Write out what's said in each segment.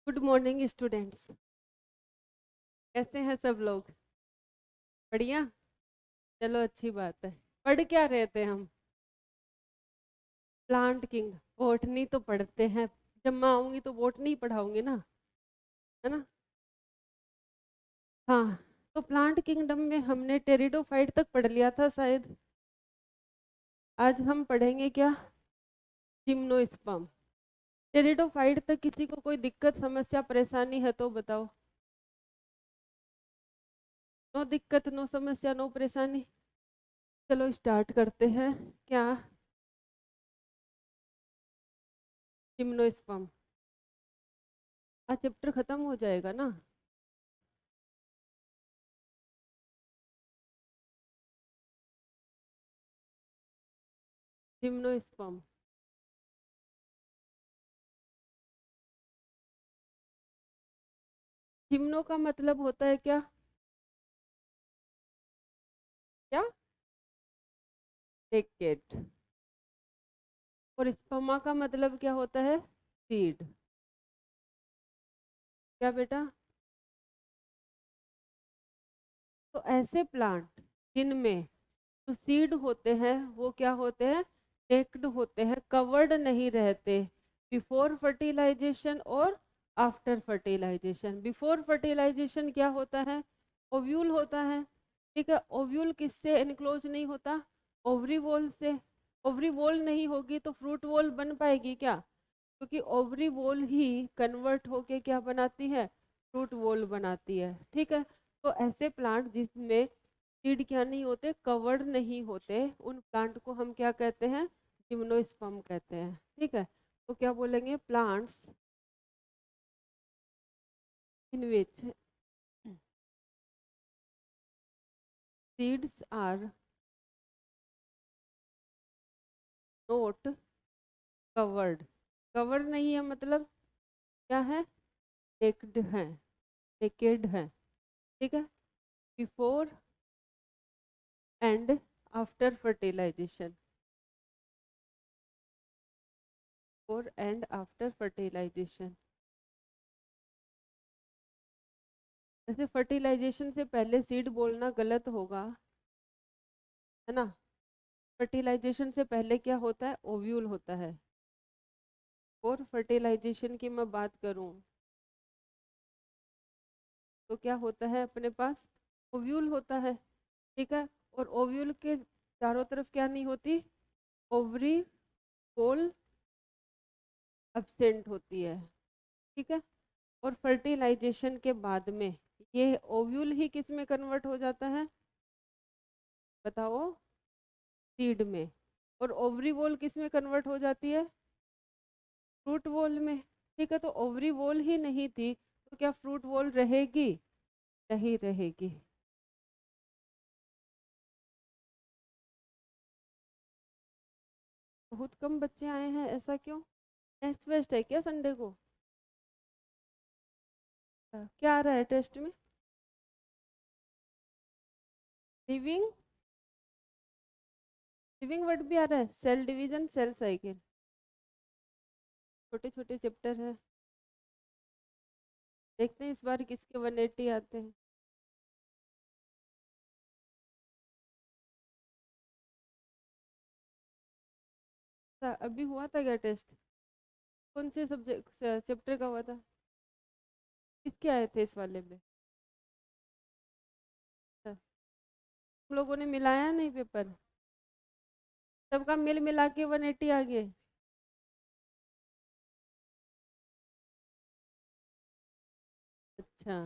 Good morning students. कैसे हैं सब लोग? बढ़िया। चलो अच्छी बात है। पढ़ क्या रहे थे हम? Plant king. बोटनी तो पढ़ते हैं। जब मैं आऊंगी तो बोटनी ही पढ़ाऊंगी ना, है ना? हाँ। तो प्लांट किंगडम में हमने टेरिडोफाइट तक पढ़ लिया था शायद। आज हम पढ़ेंगे क्या? जिम्नोस्पर्म। टेरिडोफाइट तक किसी को कोई दिक्कत समस्या परेशानी है तो बताओ। नो दिक्कत, नो समस्या, नो परेशानी। चलो स्टार्ट करते हैं। क्या? जिम्नोस्पर्म। आज चैप्टर खत्म हो जाएगा ना? जिम्नोस्पर्म। जिम्नो का मतलब होता है क्या? क्या? डेकेड। और स्पर्मा का मतलब क्या होता है? सीड। क्या बेटा? तो ऐसे प्लांट जिनमें जो सीड होते हैं वो क्या होते हैं? डेक्ड होते हैं, कवर्ड नहीं रहते बिफोर फर्टिलाइजेशन और आफ्टर फर्टिलाइजेशन। बिफोर फर्टिलाइजेशन क्या होता है? ओव्यूल होता है। ठीक है, ओव्यूल किससे एनक्लोज नहीं होता? ओवरी वॉल से। ओवरी वॉल नहीं होगी तो फ्रूट वॉल बन पाएगी क्या? क्योंकि ओवरी वॉल ही कन्वर्ट होके क्या बनाती है? फ्रूट वॉल बनाती है। ठीक है। तो ऐसे प्लांट जिसमें सीड क्या नहीं होते, कवर्ड नहीं होते, उन प्लांट को हम क्या कहते हैं? जिम्नोस्पर्म कहते हैं। ठीक है। तो क्या बोलेंगे? Plants in which seeds are not covered. Covered नहीं है मतलब क्या है? टेक्ड है, टेकेड है। ठीक है। Before and after fertilization. Before and after fertilization. वैसे फर्टिलाइजेशन से पहले सीड बोलना गलत होगा, है ना? फर्टिलाइजेशन से पहले क्या होता है? ओव्यूल होता है। और फर्टिलाइजेशन की मैं बात करूं तो क्या होता है अपने पास? ओव्यूल होता है। ठीक है। और ओव्यूल के चारों तरफ क्या नहीं होती? ओवरी पोल एब्सेंट होती है। ठीक है। और फर्टिलाइजेशन के बाद में ये ओव्यूल ही किस में कन्वर्ट हो जाता है? बताओ। सीड में। और ओवरी वॉल किस में कन्वर्ट हो जाती है? फ्रूट वॉल में। ठीक है। तो ओवरी वॉल ही नहीं थी तो क्या फ्रूट वॉल रहेगी? नहीं रहेगी। बहुत कम बच्चे आए हैं, ऐसा क्यों? टेस्ट वेस्ट है क्या संडे को? क्या आ रहा है टेस्ट में? लिविंग। लिविंग वर्ड भी आ रहा है, सेल डिवीजन, सेल साइकिल। छोटे छोटे चैप्टर है। देखते हैं इस बार किसके 180 आते हैं। अभी हुआ था क्या टेस्ट? कौन से सब्जेक्ट चैप्टर का हुआ था? किसके आए थे इस वाले में? अच्छा, तुम लोगों ने मिलाया नहीं पेपर? सबका मिल मिला के 180 आ गए? अच्छा।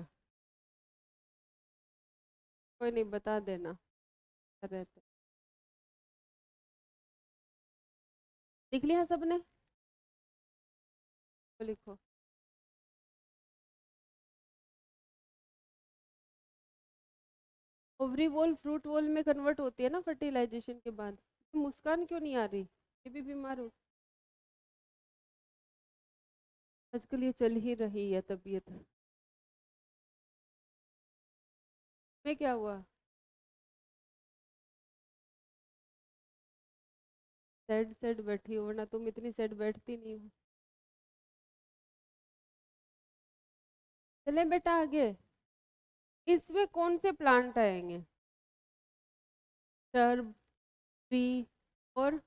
कोई नहीं, बता देना। रहते लिख लिया सबने? तो लिखो। ओवरी वॉल फ्रूट वॉल में कन्वर्ट होती है ना फर्टिलाइजेशन के बाद। तो मुस्कान क्यों नहीं आ रही? ये भी बीमार हो? आजकल ये चल ही रही है तबीयत में। क्या हुआ? सैड सैड बैठी हो, वरना तुम इतनी सैड बैठती नहीं हो। चले बेटा आगे। इसमें कौन से प्लांट आएंगे? शर्ब, ट्री और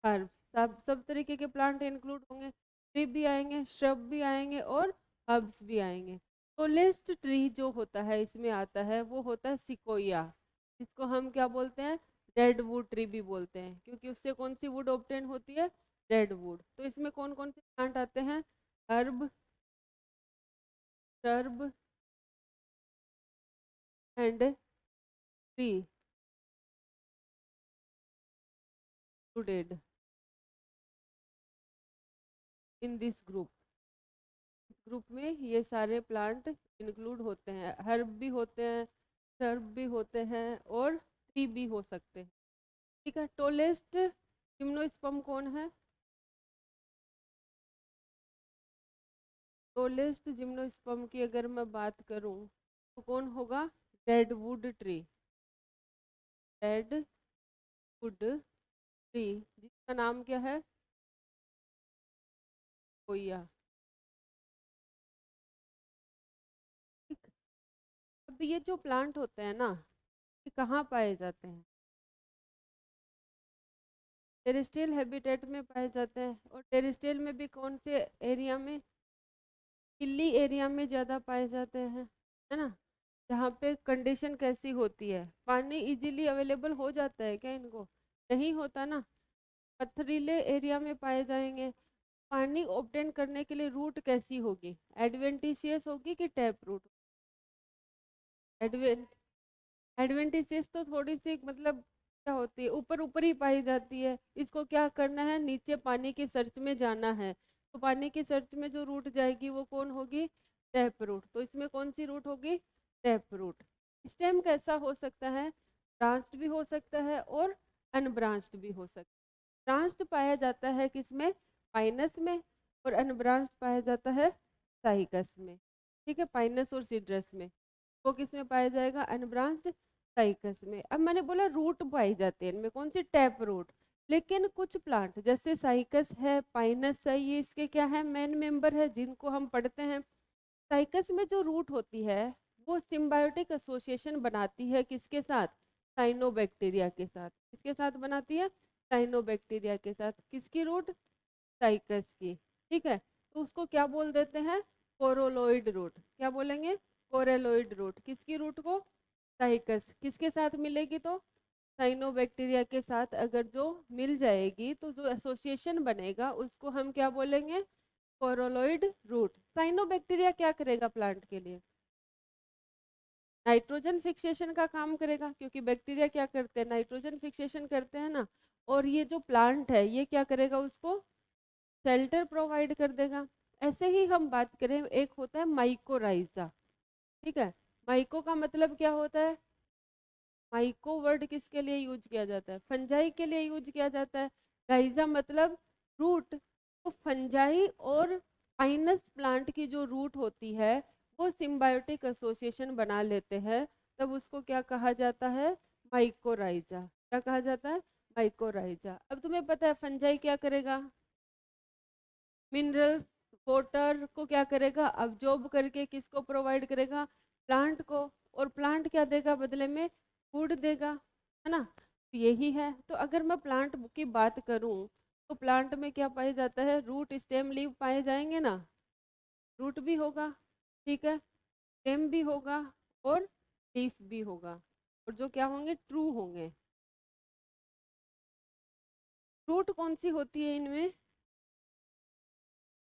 हर्ब्स, सब तरीके के प्लांट इंक्लूड होंगे। ट्री भी आएंगे, श्रब भी आएंगे और हर्ब्स भी आएंगे। टोलेस्ट ट्री जो होता है इसमें आता है वो होता है सिकोया, जिसको हम क्या बोलते हैं? रेड वुड ट्री भी बोलते हैं, क्योंकि उससे कौन सी वुड ऑब्टेन होती है? Red wood. तो इसमें कौन कौन से प्लांट आते हैं? Herb, shrub and tree included in this group. इस ग्रुप में ये सारे प्लांट इंक्लूड होते हैं। हर्ब भी होते हैं, शर्ब भी होते हैं और ट्री भी हो सकते हैं। ठीक है। टोलेस्ट जिम्नोस्पर्म कौन है? टोलेस्ट जिम्नोस्पर्म की अगर मैं बात करूं तो कौन होगा? Redwood tree. रेडवुड ट्री जिसका नाम क्या है? कोया। ठीक। अब ये जो प्लांट होते हैं ना, ये कहाँ पाए जाते हैं? टेरेस्ट्रियल हैबिटेट में पाए जाते हैं। और टेरेस्ट्रियल में भी कौन से एरिया में? हिली एरिया में ज़्यादा पाए जाते हैं, है ना? जहाँ पे कंडीशन कैसी होती है? पानी इजीली अवेलेबल हो जाता है क्या इनको? नहीं होता ना। पथरीले एरिया में पाए जाएंगे। पानी ऑब्टेन करने के लिए रूट कैसी होगी? एडवेंटिशियस होगी कि टैप रूट? एडवेंट एडवेंटिशियस तो थोड़ी सी मतलब क्या होती है, ऊपर ऊपर ही पाई जाती है। इसको क्या करना है? नीचे पानी की सर्च में जाना है। तो पानी की सर्च में जो रूट जाएगी वो कौन होगी? Tap root. तो इसमें कौन सी रूट होगी? Tap root. स्टेम कैसा हो सकता है? ब्रांच्ड भी हो सकता है और अनब्रांच्ड भी हो सकता है। ब्रांच्ड पाया जाता है किसमें? पाइनस में। और अनब्रांच्ड पाया जाता है साइकस में। ठीक है, पाइनस और सीड्रस में। वो किस में पाया जाएगा? अनब्रांच्ड साइकस में। अब मैंने बोला रूट पाई जाते हैं इनमें, कौन सी? Tap root. लेकिन कुछ प्लांट जैसे साइकस है, पाइनस है, ये इसके क्या है? मेन मेंबर है जिनको हम पढ़ते हैं। साइकस में जो रूट होती है वो सिम्बायोटिक एसोसिएशन बनाती है किसके साथ? साइनोबैक्टीरिया के साथ। किसके साथ बनाती है? साइनोबैक्टीरिया के साथ। किसकी रूट? साइकस की। ठीक है। तो उसको क्या बोल देते हैं? कोरोलोइड रूट। क्या बोलेंगे? Coralloid root. किसकी रूट को? साइकस। किसके साथ मिलेगी तो? साइनोबैक्टीरिया के साथ अगर जो मिल जाएगी तो जो एसोसिएशन बनेगा उसको हम क्या बोलेंगे? कोरोलोइड रूट। साइनोबैक्टीरिया क्या करेगा प्लांट के लिए? नाइट्रोजन फिक्सेशन का काम करेगा, क्योंकि बैक्टीरिया क्या करते हैं? नाइट्रोजन फिक्सेशन करते हैं ना। और ये जो प्लांट है ये क्या करेगा? उसको शेल्टर प्रोवाइड कर देगा। ऐसे ही हम बात करें, एक होता है माइकोराइजा। ठीक है। माइको का मतलब क्या होता है? माइको वर्ड किसके लिए यूज किया जाता है? फंजाई के लिए यूज किया जाता है। राइजा मतलब रूट। तो फंजाई और पाइनस प्लांट की जो रूट होती है वो सिम्बायोटिक एसोसिएशन बना लेते हैं, तब उसको क्या कहा जाता है? माइकोराइजा। क्या कहा जाता है? माइकोराइजा। अब तुम्हें पता है फंजाई क्या करेगा? मिनरल्स, वाटर को क्या करेगा? अब्जॉर्ब करके किसको प्रोवाइड करेगा? प्लांट को। और प्लांट क्या देगा बदले में? फूड देगा, है ना? तो यही है। तो अगर मैं प्लांट की बात करूं तो प्लांट में क्या पाया जाता है? रूट, स्टेम, लीव पाए जाएंगे ना। रूट भी होगा, ठीक है, स्टेम भी होगा और लीफ भी होगा। और जो क्या होंगे? ट्रू होंगे। रूट कौन सी होती है इनमें?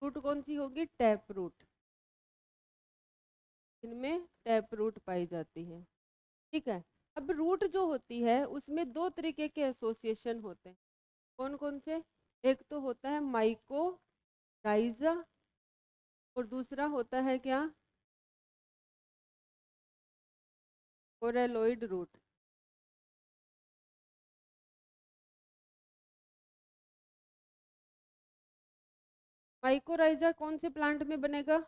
रूट कौन सी होगी? Tap root. इनमें टैप रूट पाई जाती है। ठीक है। अब रूट जो होती है उसमें दो तरीके के एसोसिएशन होते हैं। कौन कौन से? एक तो होता है माइकोराइजा और दूसरा होता है क्या? Coralloid root. माइकोराइजा कौन से प्लांट में बनेगा?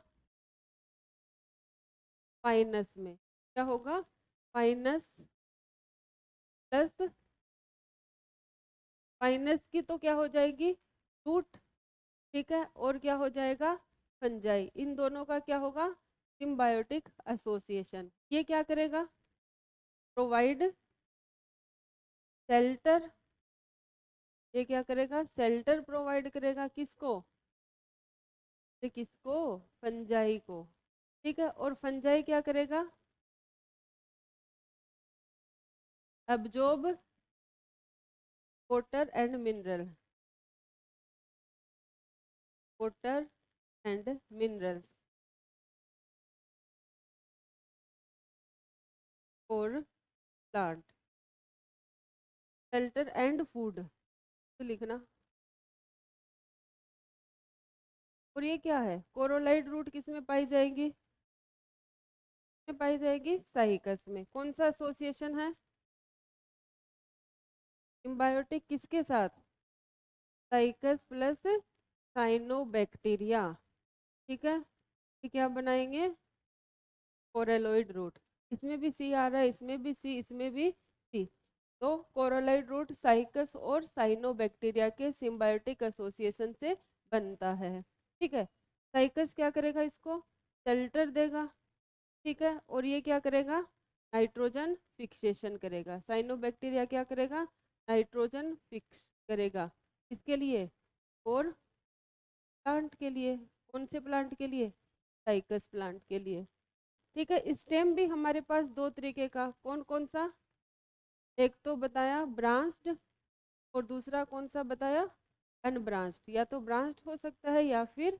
पाइनस में। क्या होगा? पाइनस प्लस, पाइनस की तो क्या हो जाएगी? रूट। ठीक है। और क्या हो जाएगा? फंजाई। इन दोनों का क्या होगा? Symbiotic association. ये क्या करेगा? Provide shelter. ये क्या करेगा? शेल्टर प्रोवाइड करेगा। किसको? ये किसको? फंजाई को। ठीक है, और फंजाई क्या करेगा? Absorb water and mineral, water and minerals for plant, shelter and food, तो लिखना। और ये क्या है? कोरोलाइड रूट किस में पाई जाएगी? में पाई जाएगी साइकस में। कौन सा एसोसिएशन है? सिम्बायोटिक किसके साथ? Cycas plus cyanobacteria. ठीक है, ये क्या बनाएंगे? Coralloid root. इसमें भी सी आ रहा है, इसमें भी सी, इसमें भी सी। तो कोरोलॉइड रूट साइकस और साइनोबैक्टीरिया के सिम्बायोटिक एसोसिएशन से बनता है। ठीक है, साइकस क्या करेगा? इसको शेल्टर देगा। ठीक है, और ये क्या करेगा? नाइट्रोजन फिक्सेशन करेगा। साइनोबैक्टीरिया क्या करेगा? नाइट्रोजन फिक्स करेगा। इसके लिए? और प्लांट के लिए। कौन से प्लांट के लिए? साइकस प्लांट के लिए। ठीक है, स्टेम भी हमारे पास दो तरीके का। कौन कौन सा? एक तो बताया ब्रांच्ड, और दूसरा कौन सा बताया? अनब्रांच्ड। या तो ब्रांच्ड हो सकता है या फिर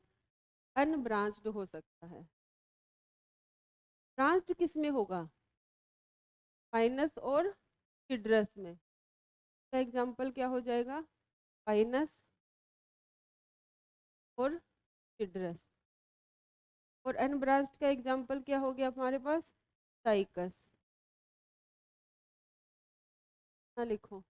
अनब्रांच्ड हो सकता है। ब्रांच्ड किस में होगा? पाइनस और सिड्रस में। का एग्जाम्पल क्या हो जाएगा? पाइनस और सिड्रस। और अनब्रांच्ड का एग्जाम्पल क्या हो गया हमारे पास? साइकस। ना लिखो।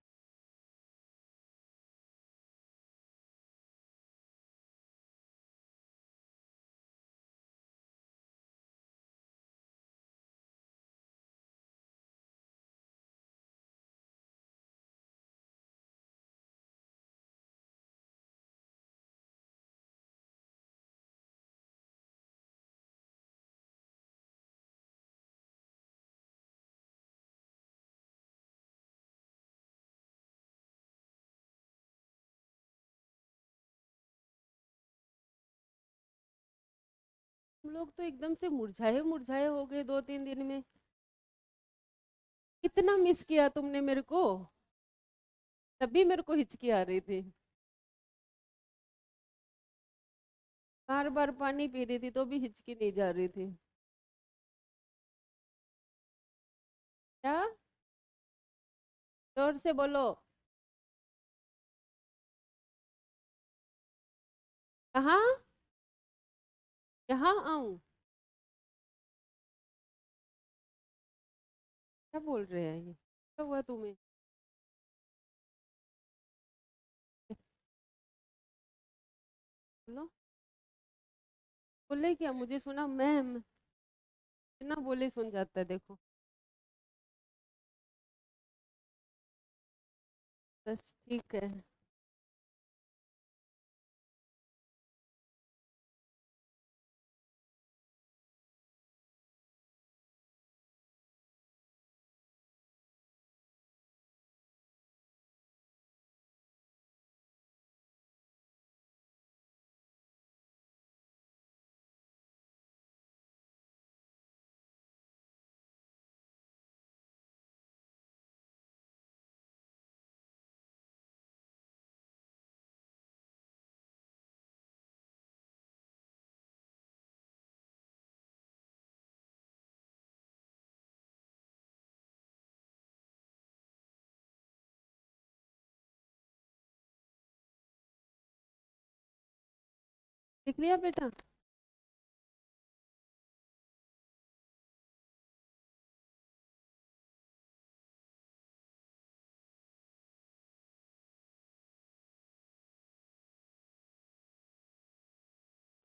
हम लोग तो एकदम से मुरझाए मुरझाए हो गए 2-3 दिन में। कितना मिस किया तुमने मेरे को। तभी मेरे को हिचकी आ रही थी। बार बार पानी पी रही थी तो भी हिचकी नहीं जा रही थी। क्या? जोर से बोलो। कहाँ? यहाँ आऊं? क्या बोल रहे हैं ये? क्या हुआ तुम्हें? बोलो। बोले क्या? मुझे सुना मैम। बिना बोले सुन जाता है, देखो। बस ठीक है। लिख लिया बेटा?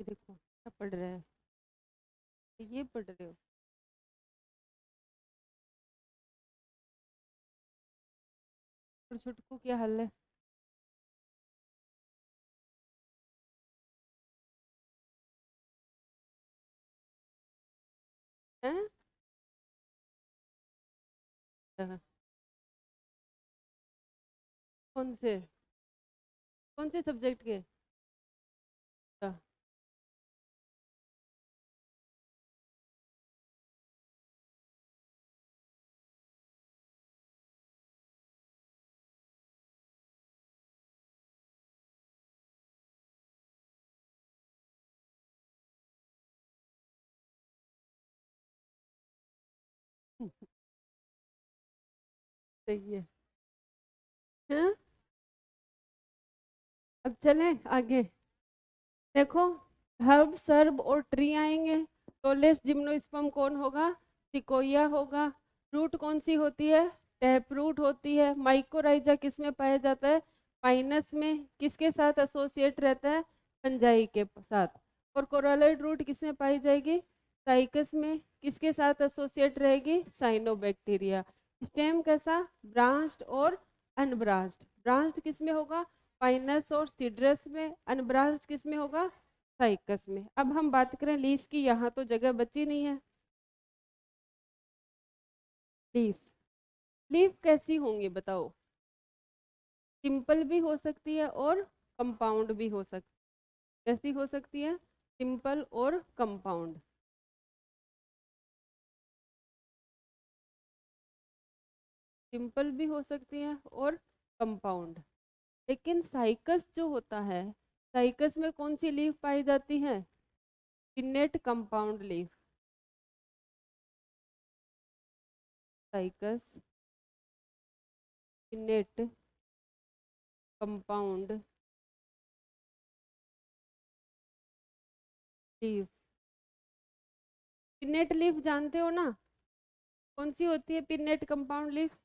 ये देखो क्या पढ़ रहे हैं। ये पढ़ रहे हो? और छुटकू क्या हाल है? हैं? कौन से कौन से सब्जेक्ट के? अच्छा, सही है। हैं? अब चलें आगे। देखो, हर्ब सर्ब और ट्री आएंगे। टोलेस जिम्नोस्पर्म कौन होगा? सिकोया होगा। रूट कौन सी होती है? टैप रूट होती है। माइकोराइजा किस में पाया जाता है? पाइनस में। किसके साथ एसोसिएट रहता है? फंजाई के साथ। और कोरालॉइड रूट किस में पाई जाएगी? साइकस में। किसके साथ एसोसिएट रहेगी? साइनोबैक्टीरिया। स्टेम कैसा? ब्रांच्ड और अनब्रांच्ड। ब्रांच्ड किस में होगा? पाइनस और सीड्रस में। अनब्रांच्ड किस में होगा? साइकस में। अब हम बात करें लीफ की, यहाँ तो जगह बची नहीं है। लीफ, लीफ कैसी होंगी बताओ? सिंपल भी हो सकती है और कंपाउंड भी हो सकती है। कैसी हो सकती है? सिंपल और कंपाउंड। सिंपल भी हो सकती है और कंपाउंड। लेकिन साइकस जो होता है, साइकस में कौन सी लीफ पाई जाती है? Pennate compound leaf. Cycas pennate compound leaf. Pennate leaf जानते हो ना? कौन सी होती है पिन्नेट कंपाउंड लीफ?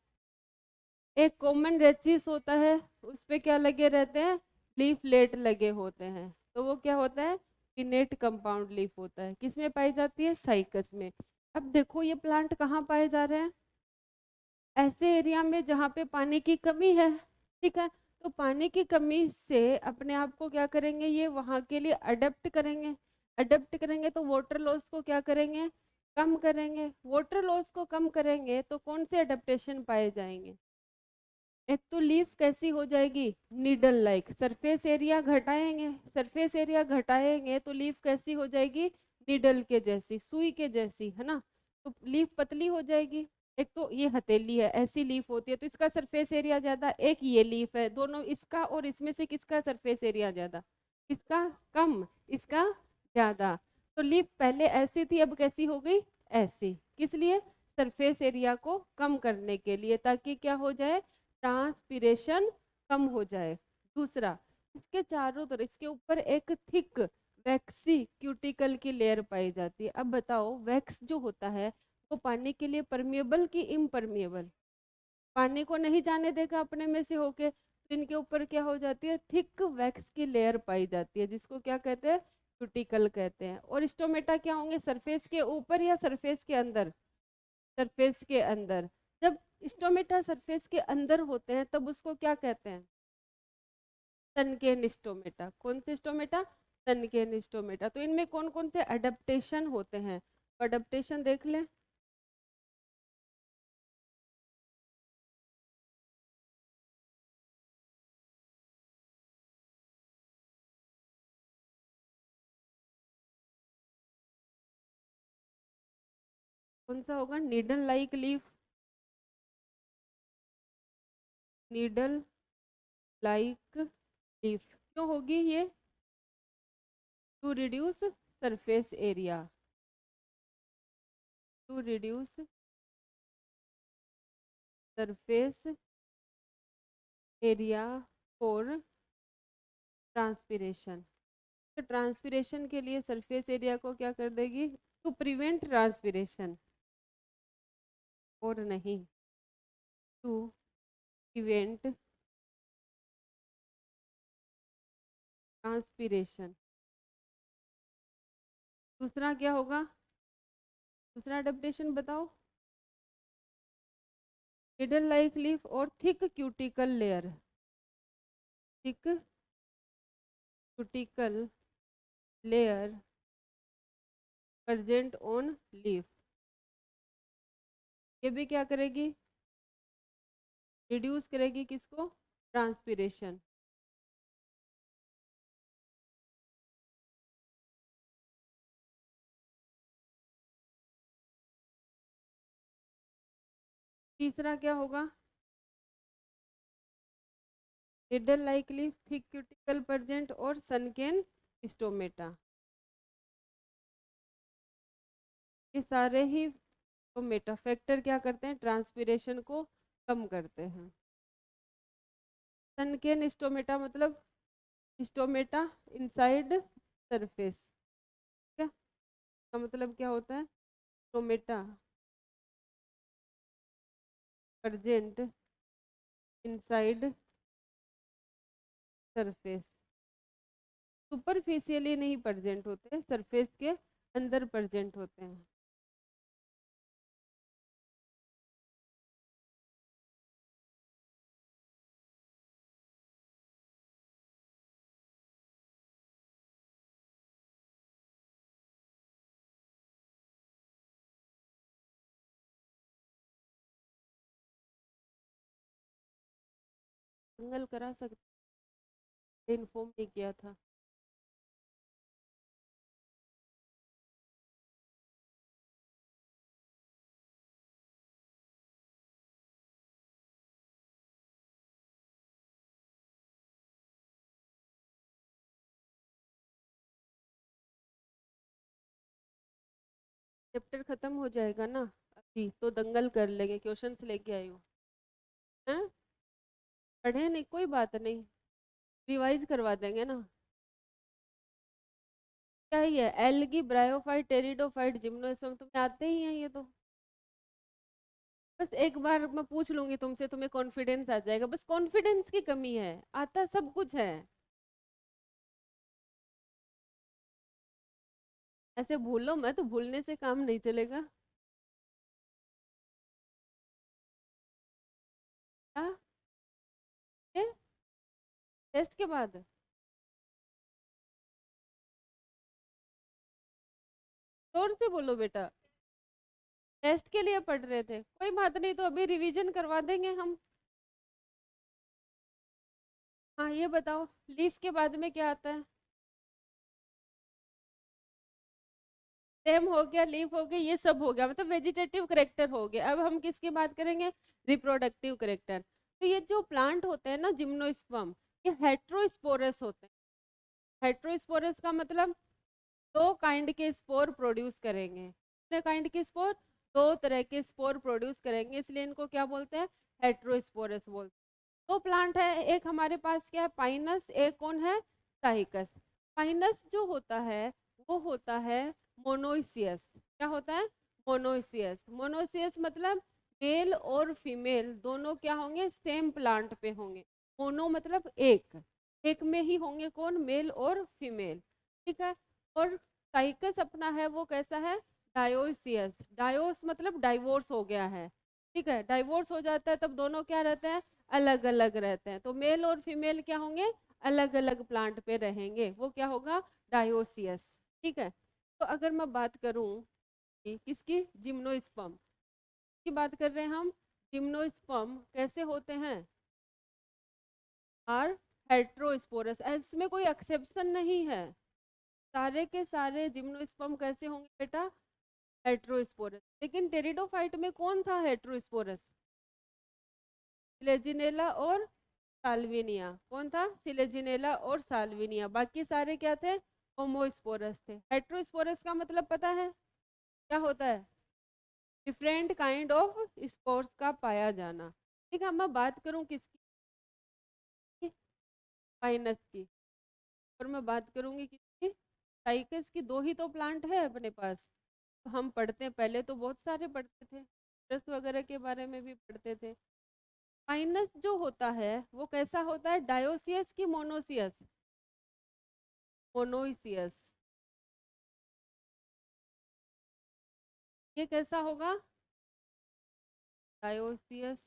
एक कॉमन रेचिस होता है, उस पे क्या लगे रहते हैं? लीफलेट लगे होते हैं, तो वो क्या होता है? पिन्नेट कंपाउंड लीफ होता है। किस में पाई जाती है? साइकस में। अब देखो ये प्लांट कहाँ पाए जा रहे हैं? ऐसे एरिया में जहाँ पे पानी की कमी है। ठीक है, तो पानी की कमी से अपने आप को क्या करेंगे? ये वहाँ के लिए अडेप्ट करेंगे। अडेप्ट करेंगे तो वाटर लॉस को क्या करेंगे? कम करेंगे। वाटर लॉस को कम करेंगे तो कौन से अडेप्टेशन पाए जाएंगे? एक तो लीफ कैसी हो जाएगी? Needle like. सरफेस एरिया घटाएंगे, सरफेस एरिया घटाएंगे तो लीफ कैसी हो जाएगी? नीडल के जैसी, सुई के जैसी, है ना? तो लीफ पतली हो जाएगी। एक तो ये हथेली है, ऐसी लीफ होती है तो इसका सरफेस एरिया ज्यादा। एक ये लीफ है, दोनों इसका और इसमें से किसका सरफेस एरिया ज्यादा? किसका? कम, इसका ज्यादा। तो लीफ पहले ऐसी थी, अब कैसी हो गई? ऐसी। किस लिए? सरफेस एरिया को कम करने के लिए, ताकि क्या हो जाए? ट्रांसपिरेशन कम हो जाए। दूसरा, इसके चारों तरफ, इसके ऊपर एक थिक वैक्सी क्यूटिकल की लेयर पाई जाती है। अब बताओ, वैक्स जो होता है वो पानी के लिए परमिएबल कि इम्परमिएबल? पानी को नहीं जाने देगा अपने में से होके, तो इनके ऊपर क्या हो जाती है? थिक वैक्स की लेयर पाई जाती है, जिसको क्या कहते हैं? क्यूटिकल कहते हैं। और स्टोमेटा क्या होंगे? सरफेस के ऊपर या सरफेस के अंदर? सरफेस के अंदर। जब स्टोमेटा सरफेस के अंदर होते हैं तब उसको क्या कहते हैं? सनकेन स्टोमेटा। कौन से स्टोमेटा? सनकेन स्टोमेटा। तो इनमें कौन कौन से अडेप्टेशन होते हैं? अडेप्टेशन देख लें। कौन सा होगा? Needle like leaf. Needle like leaf क्यों होगी ये? To reduce surface area. To reduce surface area for transpiration. तो ट्रांसपिरेशन के लिए सरफेस एरिया को क्या कर देगी? टू प्रिवेंट ट्रांसपिरेशन, और नहीं, टू प्रिवेंट ट्रांसपिरेशन। दूसरा क्या होगा? दूसरा अडेप्टेशन बताओ। निडल लाइक लीफ और thick cuticle layer. Thick cuticle layer present on leaf. ये भी क्या करेगी, रिड्यूस करेगी किसको, ट्रांसपिरेशन। तीसरा क्या होगा, needle like leaf, thick cuticle present और सनकेन स्टोमेटा। ये सारे ही स्टोमेटा फैक्टर क्या करते हैं, ट्रांसपिरेशन को कम करते हैं। सनकेन स्टोमेटा मतलब स्टोमेटा इनसाइड सरफेस, क्या का मतलब क्या होता है, stomata present inside surface, superficially नहीं प्रेजेंट होते, सरफेस के अंदर प्रेजेंट होते हैं। जंगल करा सकते, इन्फॉर्म नहीं किया था। चैप्टर खत्म हो जाएगा ना अभी, तो दंगल कर लेंगे, क्वेश्चंस लेके आई हूँ। हैं, पढ़े नहीं कोई बात नहीं, रिवाइज करवा देंगे ना। क्या ही है, एल्गी, ब्रायोफाइट, टेरिडोफाइट, जिम्नोस्पर्म, तुम्हें आते ही हैं ये तो। बस एक बार मैं पूछ लूंगी तुमसे, तुम्हें कॉन्फिडेंस आ जाएगा, बस कॉन्फिडेंस की कमी है, आता सब कुछ है। ऐसे भूलो मत, भूलने से काम नहीं चलेगा। क्या, टेस्ट के बाद, जोर से बोलो बेटा। टेस्ट के लिए पढ़ रहे थे, कोई बात नहीं, तो अभी रिवीजन करवा देंगे हम। हाँ ये बताओ, लीफ के बाद में क्या आता है, स्टेम हो गया, लीफ हो गई, ये सब हो गया, मतलब वेजिटेटिव करेक्टर हो गया। अब हम किसकी बात करेंगे, रिप्रोडक्टिव करेक्टर। तो ये जो प्लांट होते हैं ना जिम्नोस्पर्म, ये हेट्रोस्पोरस होते हैं। हेट्रोस्पोरस का मतलब दो काइंड के स्पोर प्रोड्यूस करेंगे, कितने काइंड के स्पोर, दो तरह के स्पोर प्रोड्यूस करेंगे, इसलिए इनको क्या बोलते हैं, हेट्रोस्पोरस बोलते हैं। दो प्लांट है, एक हमारे पास क्या है, पाइनस, एक कौन है, साइकस। पाइनस जो होता है वो होता है मोनोइसियस, क्या होता है, मोनोइसियस। मोनोइसियस मतलब मेल और फीमेल दोनों क्या होंगे, सेम प्लांट पे होंगे। मोनो मतलब एक, एक में ही होंगे कौन, मेल और फीमेल, ठीक है। और साइकस अपना है वो कैसा है, डायोसियस। डायोस मतलब डाइवोर्स हो गया है, ठीक है, डाइवोर्स हो जाता है तब दोनों क्या रहते हैं, अलग अलग रहते हैं, तो मेल और फीमेल क्या होंगे, अलग अलग प्लांट पे रहेंगे, वो क्या होगा, डायोसियस, ठीक है। तो अगर मैं बात करूं कि किसकी, जिम्नोस्पर्म की बात कर रहे हैं हम, जिम्नोस्पर्म कैसे होते हैं, आर हेट्रोस्पोरस, इसमें कोई एक्सेप्शन नहीं है, सारे के सारे जिम्नोस्पर्म कैसे होंगे बेटा, हेट्रोस्पोरस। लेकिन टेरिडोफाइट में कौन था हेट्रोस्पोरस, सिलेजिनेला और साल्विनिया, कौन था, सिलेजिनेला और साल्विनिया, बाकी सारे क्या थे, होमोस्पोरस थे। हेट्रोस्पोरस का मतलब पता है क्या होता है, डिफरेंट काइंड ऑफ स्पोर्स का पाया जाना, ठीक है। मैं बात करूं किसकी, पाइनस की, और मैं बात करूंगी किसकी, साइकस की। दो ही तो प्लांट है अपने पास, तो हम पढ़ते हैं, पहले तो बहुत सारे पढ़ते थे, रस वगैरह के बारे में भी पढ़ते थे। माइनस जो होता है वो कैसा होता है, डायोसियस की मोनोसियस, मोनोइसियस, ये कैसा होगा, डायोसियस।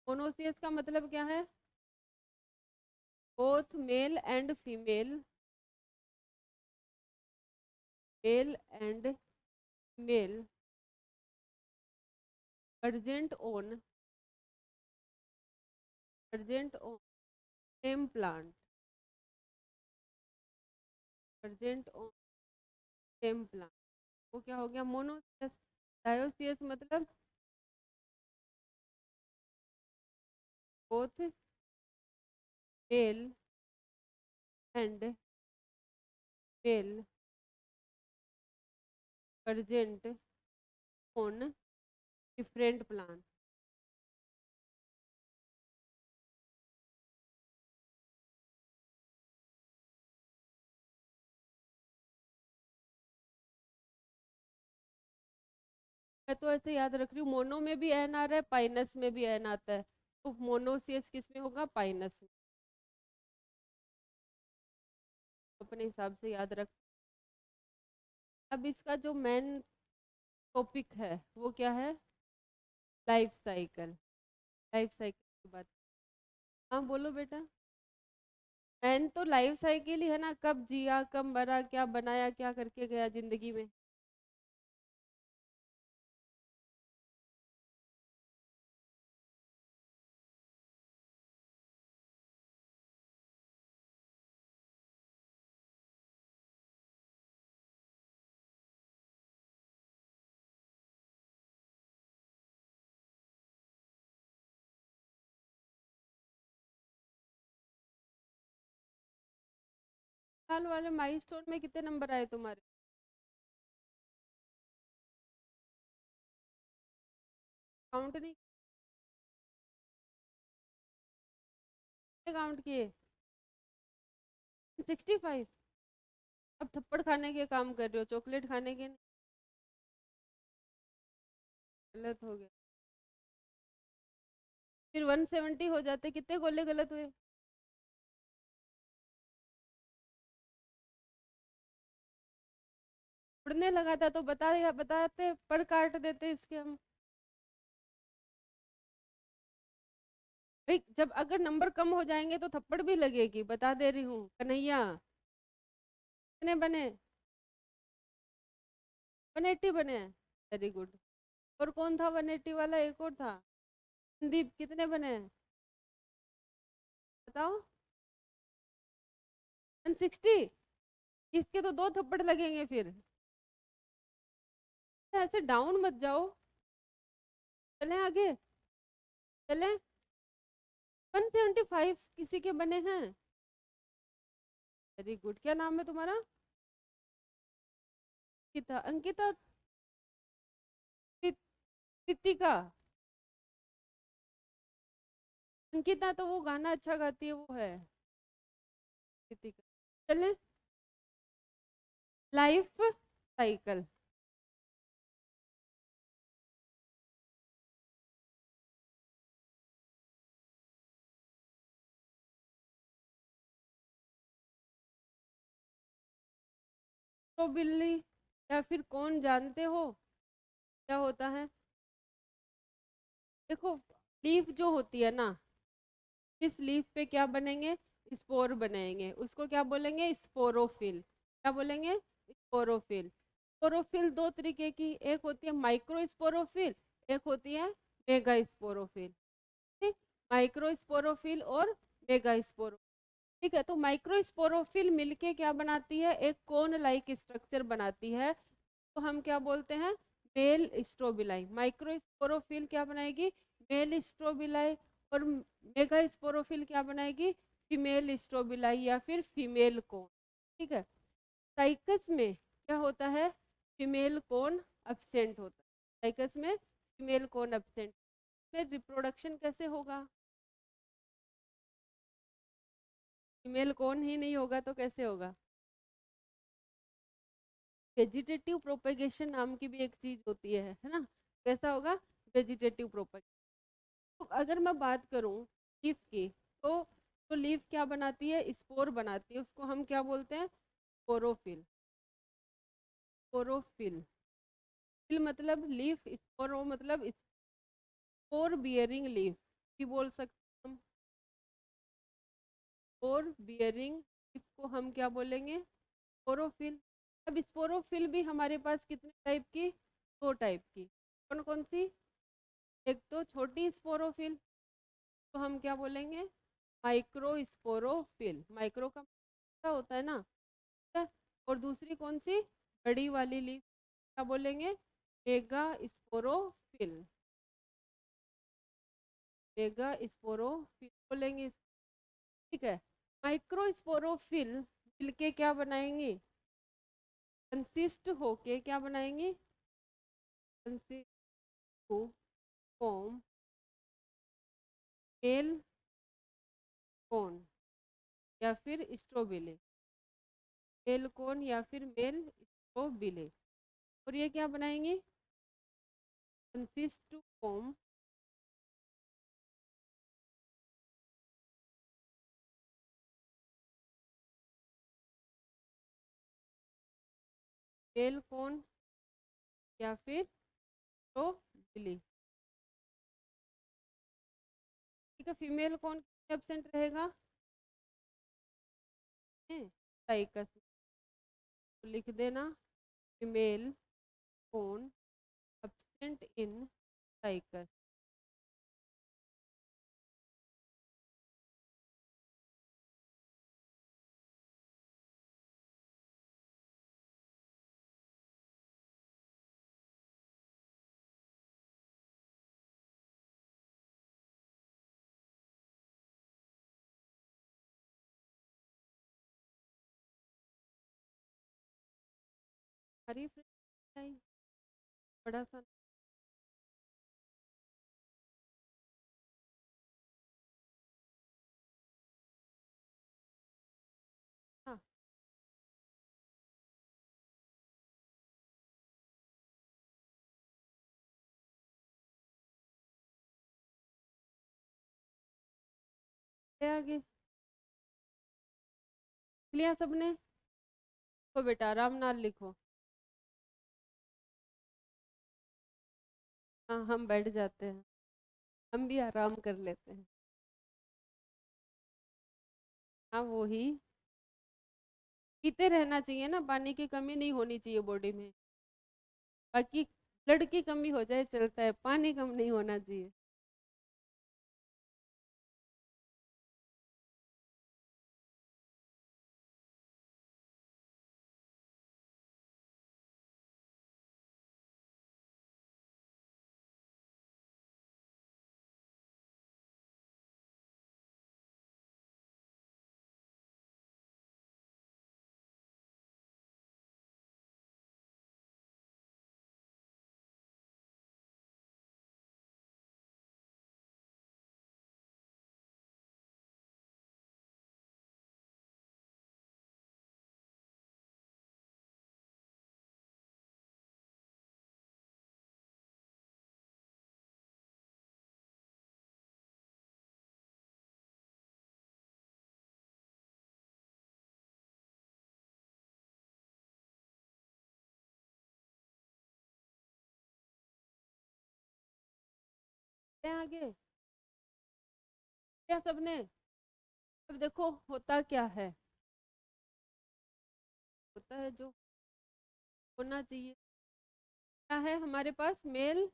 मोनोसियस का मतलब क्या है, both male and female, male and female urgent on same plant, urgent on same plant, वो क्या हो गया मोनोसियस। डायोसियस मतलब both male and male urgent on different plant. मैं तो ऐसे याद रख रही हूँ, मोनो में भी एन आ रहा है, पाइनस में भी एन आता है, तो मोनोसियस किस में होगा, पाइनस में। अपने हिसाब से याद रख। अब इसका जो मेन टॉपिक है वो क्या है, लाइफ साइकिल। लाइफ साइकिल की बात। हाँ बोलो बेटा। मेन तो लाइफ साइकिल ही है ना, कब जिया, कब मरा, क्या बनाया, क्या करके गया जिंदगी में। साल वाले माइलस्टोन में कितने नंबर आए तुम्हारे? काउंट नहीं काउंट किए? 65। अब थप्पड़ खाने के काम कर रहे हो, चॉकलेट खाने के नहीं। गलत हो गया। फिर 170 हो जाते, कितने गोले गलत हुए? उड़ने लगा था तो बताते पर काट देते इसके हम। भाई जब अगर नंबर कम हो जाएंगे तो थप्पड़ भी लगेगी, बता दे रही हूँ कन्हैया। कितने बने? 180 बने हैं। Very good. और कौन था 180 वाला, एक और था संदीप, कितने बने हैं बताओ? 160। इसके तो दो थप्पड़ लगेंगे फिर। ऐसे डाउन मत जाओ, चलें आगे, चलें। 175 किसी के बने हैं। Very good. क्या नाम है तुम्हारा? अंकिता, अंकिता, कृतिका। अंकिता तो वो गाना अच्छा गाती है, वो है कृतिका। चलें। Life cycle. तो बिल्ली या फिर कौन जानते हो क्या होता है? देखो, लीफ जो होती है ना, इस लीफ पे क्या बनेंगे, स्पोर बनेंगे, उसको क्या बोलेंगे, स्पोरोफिल। क्या बोलेंगे, स्पोरोफिल। स्पोरोफिल दो तरीके की, एक होती है माइक्रो स्पोरोफिल, एक होती है मेगा स्पोरोफिल। ठीक, माइक्रो स्पोरोफिल और मेगा स्पोरोफिल। ठीक है, तो माइक्रो स्पोरोफिल मिलके क्या बनाती है, एक कोन लाइक स्ट्रक्चर बनाती है, तो हम क्या बोलते हैं, मेल स्ट्रोबिलाई। माइक्रो स्पोरोफिल क्या बनाएगी, मेल स्ट्रोबिलाई। और मेगा स्पोरोफिल क्या बनाएगी, फीमेल स्ट्रोबिलाई या फिर फीमेल कोन। ठीक है, साइकस में क्या होता है, फीमेल कोन एब्सेंट होता है। साइकस में फीमेल कोन एब्सेंट में रिप्रोडक्शन कैसे होगा, फीमेल कोन ही नहीं होगा तो कैसे होगा? वेजिटेटिव प्रोपेगेशन नाम की भी एक चीज होती है ना? कैसा होगा, वेजिटेटिव प्रोपेगेशन। तो अगर मैं बात करूं लीफ की, तो लीफ क्या बनाती है, स्पोर बनाती है, उसको हम क्या बोलते हैं, स्पोरोफिल। स्पोरोफिल, फिल मतलब लीफ, स्पोरो मतलब स्पोर बियरिंग लीफ भी बोल सकते हैं हम। स्पोर बियरिंग लीफ को हम क्या बोलेंगे, स्पोरोफिल। अब स्पोरोफिल भी हमारे पास कितने टाइप की, दो टाइप की। कौन कौन सी, एक तो छोटी स्पोरोफिल, तो हम क्या बोलेंगे, माइक्रो स्पोरोफिल। माइक्रो का क्या होता है ना, ठीक है। और दूसरी कौन सी, बड़ी वाली लीफ, क्या बोलेंगे, मेगा स्पोरोफिल। मेगा स्पोरोफिल बोलेंगे, ठीक है। माइक्रो स्पोरोफिल मिलके क्या बनाएंगे, कंसिस्ट होके क्या बनाएंगे, consist to form male cone या फिर स्ट्रोबिले। मेल कोन या फिर मेल स्ट्रोबिले। और ये क्या बनाएंगे, consist to form male cone या फिर स्ट्रोबिले, ठीक है। फीमेल कोन एब्सेंट रहेगा, साइकस, तो लिख देना female cone absent in cycas. Hari friend बड़ा सा, हाँ आगे लिया सबने, तो बेटा आराम नाल लिखो। हाँ हम बैठ जाते हैं, हम भी आराम कर लेते हैं। हाँ वो ही, पीते रहना चाहिए ना, पानी की कमी नहीं होनी चाहिए बॉडी में। बाकी ब्लड की कमी हो जाए चलता है, पानी कम नहीं होना चाहिए। आगे क्या सबने, अब देखो होता क्या है, होता है जो होना चाहिए, क्या है हमारे पास, मेल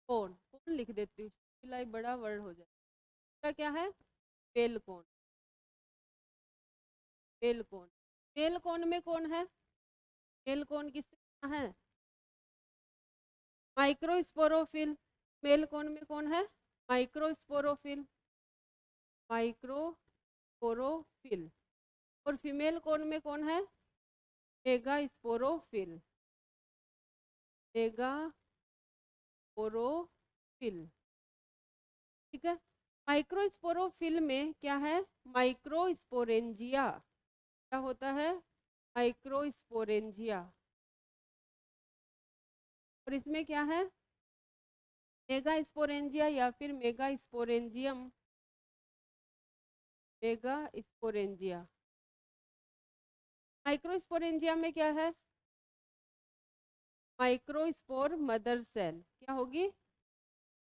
कौन, कौन लिख देती हूँ, सिलाई बड़ा वर्ड हो जाए। दूसरा क्या है, मेल कौन, मेल कौन, मेल कौन में कौन है, मेल कौन किससे बना है, माइक्रोस्पोरोफिल। मेल कौन में कौन है, माइक्रोस्पोरोफिल, माइक्रोस्पोरोफिल। और फीमेल कौन में कौन है, मेगास्पोरोफिल, मेगास्पोरोफिल, ठीक है। माइक्रोस्पोरोफिल में क्या है, माइक्रोस्पोरेंजिया, क्या होता है, माइक्रोस्पोरेंजिया। और इसमें क्या है, मेगास्पोरेंजिया या फिर मेगास्पोरेंजियम, मेगास्पोरेंजिया। माइक्रोस्पोरेंजिया में क्या है, माइक्रोस्पोर मदर सेल, क्या होगी,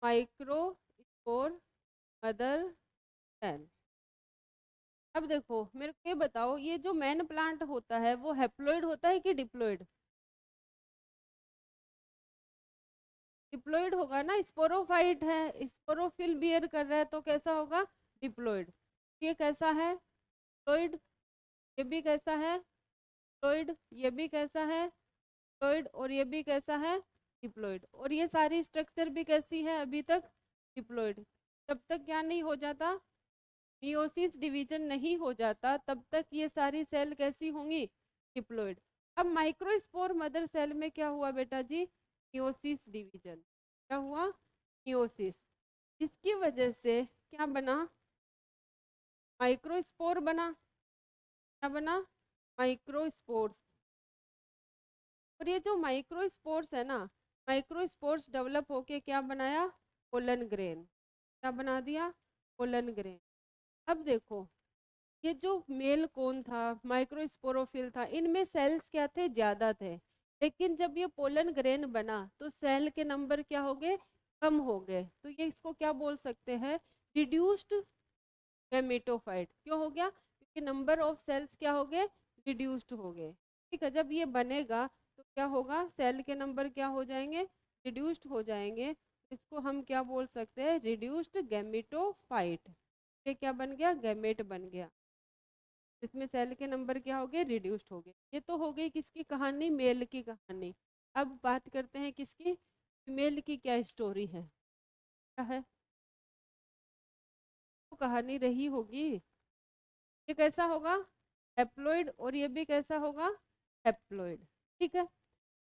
माइक्रोस्पोर मदर सेल। अब देखो मेरे को ये बताओ, ये जो मैन प्लांट होता है वो हैप्लॉइड होता है कि डिप्लॉइड, डिप्लॉइड होगा ना, स्पोरोफाइट है, स्पोरोफिल बियर कर रहा है तो कैसा होगा, डिप्लॉइड। ये कैसा है, डिप्लॉइड, ये भी कैसा है डिप्लॉइड, ये भी कैसा है डिप्लॉइड, और ये भी कैसा है डिप्लॉइड, और ये सारी स्ट्रक्चर भी कैसी है अभी तक डिप्लॉइड। जब तक क्या नहीं हो जाता, मियोसिस डिवीजन नहीं हो जाता, तब तक ये सारी सेल कैसी होंगी, डिप्लॉइड। अब माइक्रोस्पोर मदर सेल में क्या हुआ बेटा जी, मियोसिस डिवीजन, क्या हुआ, मियोसिस, जिसकी वजह से क्या बना, माइक्रोस्पोर बना, क्या बना, माइक्रोस्पोर्स। और ये जो माइक्रोस्पोर्स है ना, माइक्रोस्पोर्स डेवलप होके क्या बनाया, पोलन ग्रेन, क्या बना दिया, पोलन ग्रेन। अब देखो, ये जो मेल कोन था, माइक्रोस्पोरोफिल था, इनमें सेल्स क्या थे, ज्यादा थे, लेकिन जब ये पोलन ग्रेन बना तो सेल के नंबर क्या हो गए, कम हो गए। तो ये इसको क्या बोल सकते हैं, रिड्यूस्ड गैमेटोफाइट। क्यों हो गया, क्योंकि नंबर ऑफ सेल्स क्या हो गए, रिड्यूस्ड हो गए। ठीक है, जब ये बनेगा तो क्या होगा, सेल के नंबर क्या हो जाएंगे, रिड्यूस्ड हो जाएंगे। इसको हम क्या बोल सकते हैं, रिड्यूस्ड गैमेटोफाइट। ये क्या बन गया, गैमेट बन गया, इसमें सेल के नंबर क्या हो गए, रिड्यूस्ड हो गए। ये तो हो गई किसकी कहानी, मेल की कहानी। अब बात करते हैं किसकी, फीमेल की क्या स्टोरी है, क्या है, तो कहानी रही होगी। ये कैसा होगा, हैप्लॉइड, और ये भी कैसा होगा, हैप्लॉइड। ठीक है,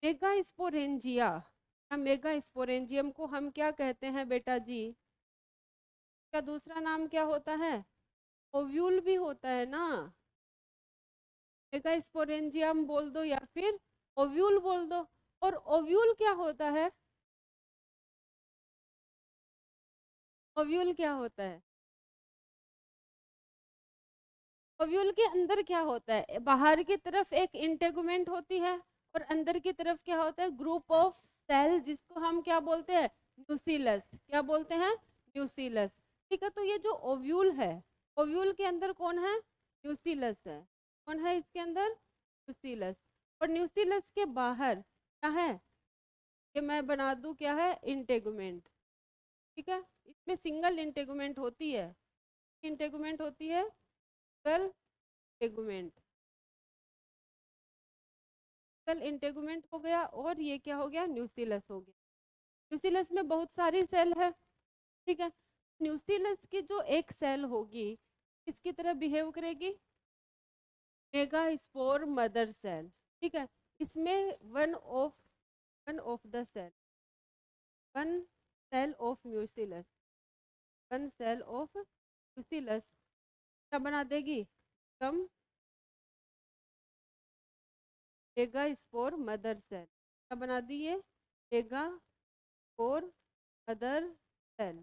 मेगा स्पोरेंजिया, मेगा स्पोरेंजियम को हम क्या कहते हैं बेटा जी, क्या दूसरा नाम क्या होता है, ओव्यूल भी होता है ना, मेगा स्पोरेंजियम बोल दो या फिर ओव्यूल बोल दो। और ओव्यूल क्या होता है, ओव्यूल क्या होता है, ओव्यूल के अंदर क्या होता है, बाहर की तरफ एक इंटेगुमेंट होती है, और अंदर की तरफ क्या होता है, ग्रुप ऑफ सेल, जिसको हम क्या बोलते हैं, न्यूसीलस, क्या बोलते हैं, न्यूसीलस। ठीक है, तो ये जो ओव्यूल है, ओव्यूल के अंदर कौन है, न्यूसीलस है, कौन है इसके अंदर, न्यूसीलस। और न्यूसीलस के बाहर क्या है, ये मैं बना दूं क्या है, इंटेगुमेंट। ठीक है, इसमें सिंगल इंटेगुमेंट होती है, इंटेगुमेंट होती है, सिंगल इंटेगुमेंट, सिंगल इंटेगुमेंट हो गया, और ये क्या हो गया, न्यूसीलस हो गया। न्यूसीलस में बहुत सारी सेल है। ठीक है, न्यूसीलस की जो एक सेल होगी किसकी तरह बिहेव करेगी, मेगा स्पोर मदर सेल। ठीक है, इसमें one of the cell, one cell of nucellus, one cell of nucellus क्या बना देगी, कम मेगा स्पोर मदर सेल, क्या बना दी ये, megaspore mother cell,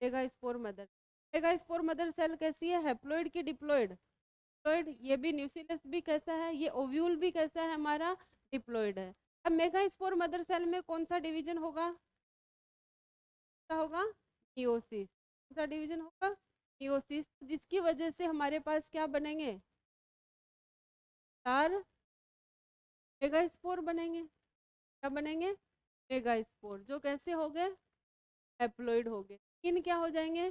megaspore mother. Megaspore mother cell कैसी है, हैप्लॉइड की डिप्लॉइड, डिप्लॉइड। ये भी न्यूक्लियस भी कैसा है, ये ओव्यूल भी कैसा है हमारा, डिप्लॉइड है। अब मेगा स्पोर मदर सेल में कौन सा डिवीजन होगा, क्या होगा, मियोसिस। कौन सा डिवीजन होगा, मियोसिस, जिसकी वजह से हमारे पास क्या बनेंगे, 4 मेगा स्पोर बनेंगे, क्या बनेंगे, मेगा स्पोर, जो कैसे हो गए, हैप्लॉइड हो गए। इन क्या हो जाएंगे,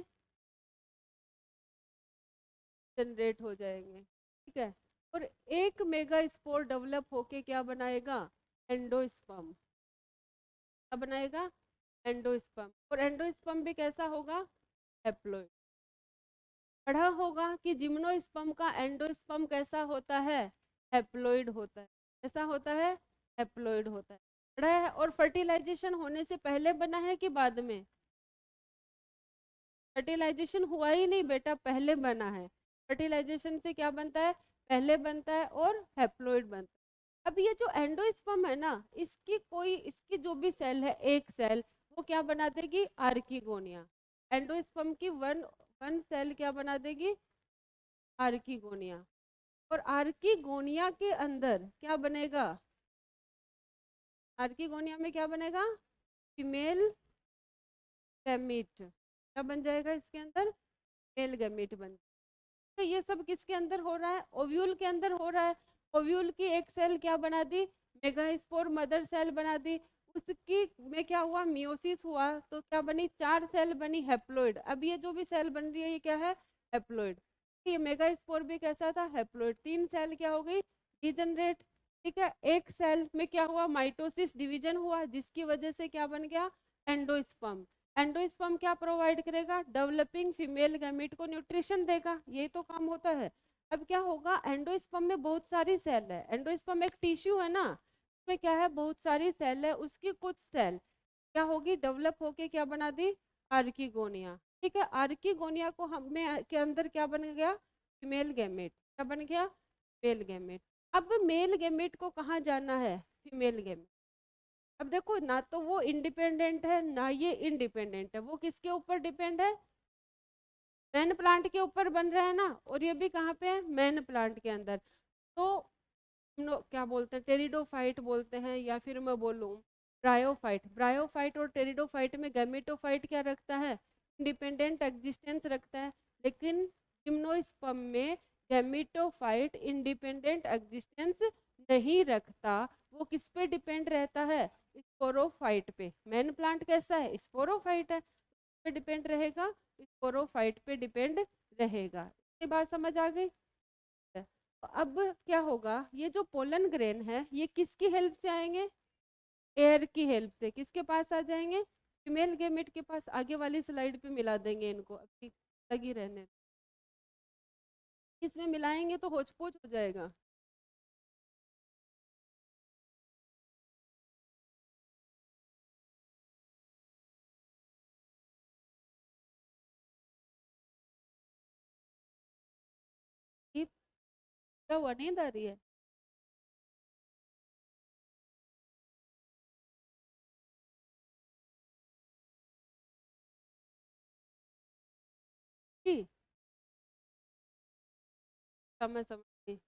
जनरेट हो जाएंगे। ठीक है, और एक मेगा स्पोर डेवलप होके क्या बनाएगा, एंडोस्पर्म, क्या बनाएगा, एंडोस्पर्म। और एंडोस्पर्म भी कैसा होगा, हैप्लॉइड। पढ़ा होगा कि जिम्नोस्पर्म का एंडोस्पर्म कैसा होता है, हैप्लॉइड होता है, कैसा होता है, हैप्लॉइड होता है, पढ़ा है। और फर्टिलाइजेशन होने से पहले बना है कि बाद में, फर्टिलाइजेशन हुआ ही नहीं बेटा, पहले बना है। फर्टिलाइजेशन से क्या बनता है, पहले बनता है, और हैप्लॉइड बनता है। अब ये जो एंडोस्पर्म है ना, इसकी जो भी सेल है, एक सेल वो क्या बना देगी, आर्किगोनिया। एंडोस्पर्म की वन वन सेल क्या बना देगी, आर्किगोनिया। और आर्किगोनिया के अंदर क्या बनेगा, आर्किगोनिया में क्या बनेगा, फीमेल गैमीट, क्या बन जाएगा इसके अंदर, मेल गैमीट बन। तो ये सब किसके अंदर हो रहा है, ओव्यूल के अंदर हो रहा है। ओव्यूल की एक सेल क्या बना दी, मेगास्पोर मदर सेल बना दी। उसकी में क्या हुआ, मियोसिस हुआ, तो क्या बनी, 4 सेल बनी हैप्लॉइड। अब ये जो भी सेल बन रही है ये क्या है, हैप्लॉइड। ये मेगास्पोर भी कैसा था, हैप्लॉइड। 3 सेल क्या हो गई, डिजनरेट। ठीक है, एक सेल में क्या हुआ, माइटोसिस डिवीजन हुआ, जिसकी वजह से क्या बन गया, एंडोस्पर्म। एंडोस्पर्म क्या प्रोवाइड करेगा, डेवलपिंग फीमेल गैमीट को न्यूट्रिशन देगा, यही तो काम होता है। अब क्या होगा, एंडोस्पर्म में बहुत सारी सेल है, एंडोस्पर्म एक टिश्यू है ना, उसमें क्या है, बहुत सारी सेल है, उसकी कुछ सेल क्या होगी, डेवलप होके क्या बना दी, आर्किगोनिया। ठीक है, आर्किगोनिया को हमें के अंदर क्या बन गया, फीमेल गैमेट। क्या बन गया, मेल गैमेट। अब मेल गैमेट को कहाँ जाना है, फीमेल गैमेट। अब देखो ना, तो वो इंडिपेंडेंट है ना ये इंडिपेंडेंट है, वो किसके ऊपर डिपेंड है, मैन प्लांट के ऊपर बन रहा है ना, और ये भी कहाँ पे है, मैन प्लांट के अंदर। तो हम लोग क्या बोलते हैं, टेरिडोफाइट बोलते हैं, या फिर मैं बोलूँ ब्रायोफाइट। ब्रायोफाइट और टेरिडोफाइट में गैमेटोफाइट क्या रखता है, इंडिपेंडेंट एग्जिस्टेंस रखता है, लेकिन जिम्नोस्पर्म में गैमेटोफाइट इंडिपेंडेंट एग्जिस्टेंस नहीं रखता। वो किस पे डिपेंड रहता है, स्पोरोफाइट पे। मैन प्लांट कैसा है, स्पोरोफाइट है, पे डिपेंड रहेगा, स्पोरोफाइट पे डिपेंड रहेगा। ये बात समझ आ गई। तो अब क्या होगा, ये जो पोलन ग्रेन है ये किसकी हेल्प से आएंगे, एयर की हेल्प से। किसके पास आ जाएंगे, फीमेल गैमेट के पास। आगे वाली स्लाइड पे मिला देंगे इनको, अभी लगी रहने। इसमें मिलाएंगे तो होच पोच हो जाएगा। ये क्या हुआ, नींद आ रही है। जी, समझ समझ गई।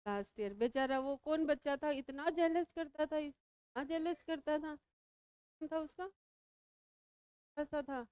लास्ट ईयर बेचारा, वो कौन बच्चा था इतना जेलस करता था, इतना जेलस करता था, कौन था उसका, ऐसा था।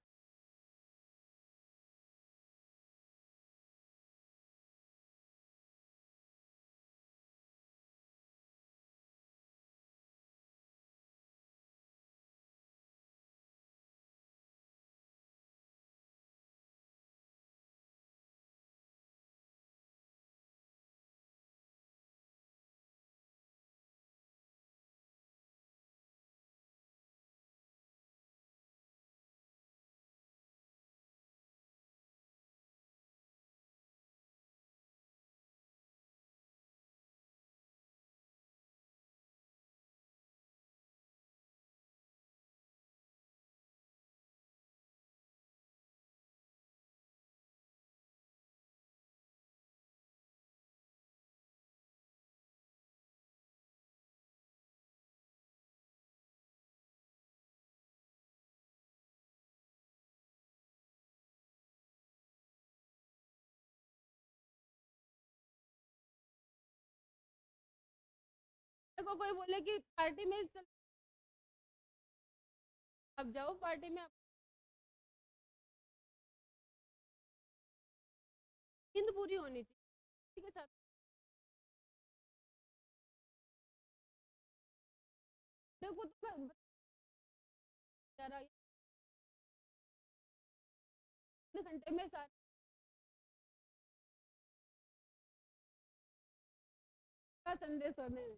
देखो कोई बोले कि पार्टी में चल, अब जाओ पार्टी में, नींद पूरी होनी चाहिए के साथ। देखो तो मैं बेचारा 3 घंटे में सारा संडे सोने में।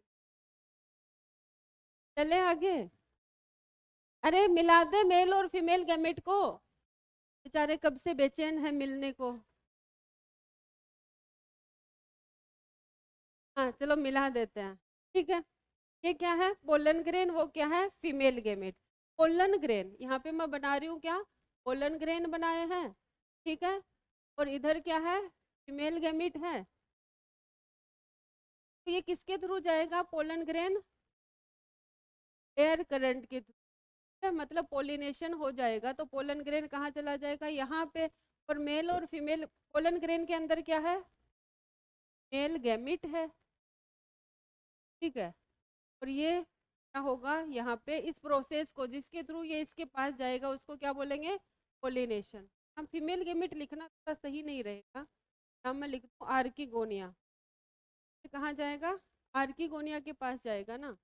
चले आगे, अरे मिला दे मेल और फीमेल गैमेट को, बेचारे कब से बेचैन है मिलने को। हाँ चलो मिला देते हैं, ठीक है। ये क्या है, पोलन ग्रेन, वो क्या है, फीमेल गैमेट। पोलन ग्रेन यहाँ पे मैं बना रही हूँ क्या, पोलन ग्रेन बनाए हैं, ठीक है। और इधर क्या है, फीमेल गैमेट है। तो ये किसके थ्रू जाएगा, पोलन ग्रेन एयर करंट के थ्रू, मतलब पोलिनेशन हो जाएगा। तो पोलन ग्रेन कहाँ चला जाएगा, यहाँ पे। और मेल और फीमेल, पोलन ग्रेन के अंदर क्या है, मेल गैमिट है, ठीक है। और ये क्या होगा, यहाँ पे इस प्रोसेस को जिसके थ्रू ये इसके पास जाएगा उसको क्या बोलेंगे, पोलिनेशन। हम फीमेल गैमिट लिखना थोड़ा सही नहीं रहेगा, हम मैं लिख दूँ आर्किगोनिया। कहाँ जाएगा, आर्किगोनिया के पास जाएगा ना,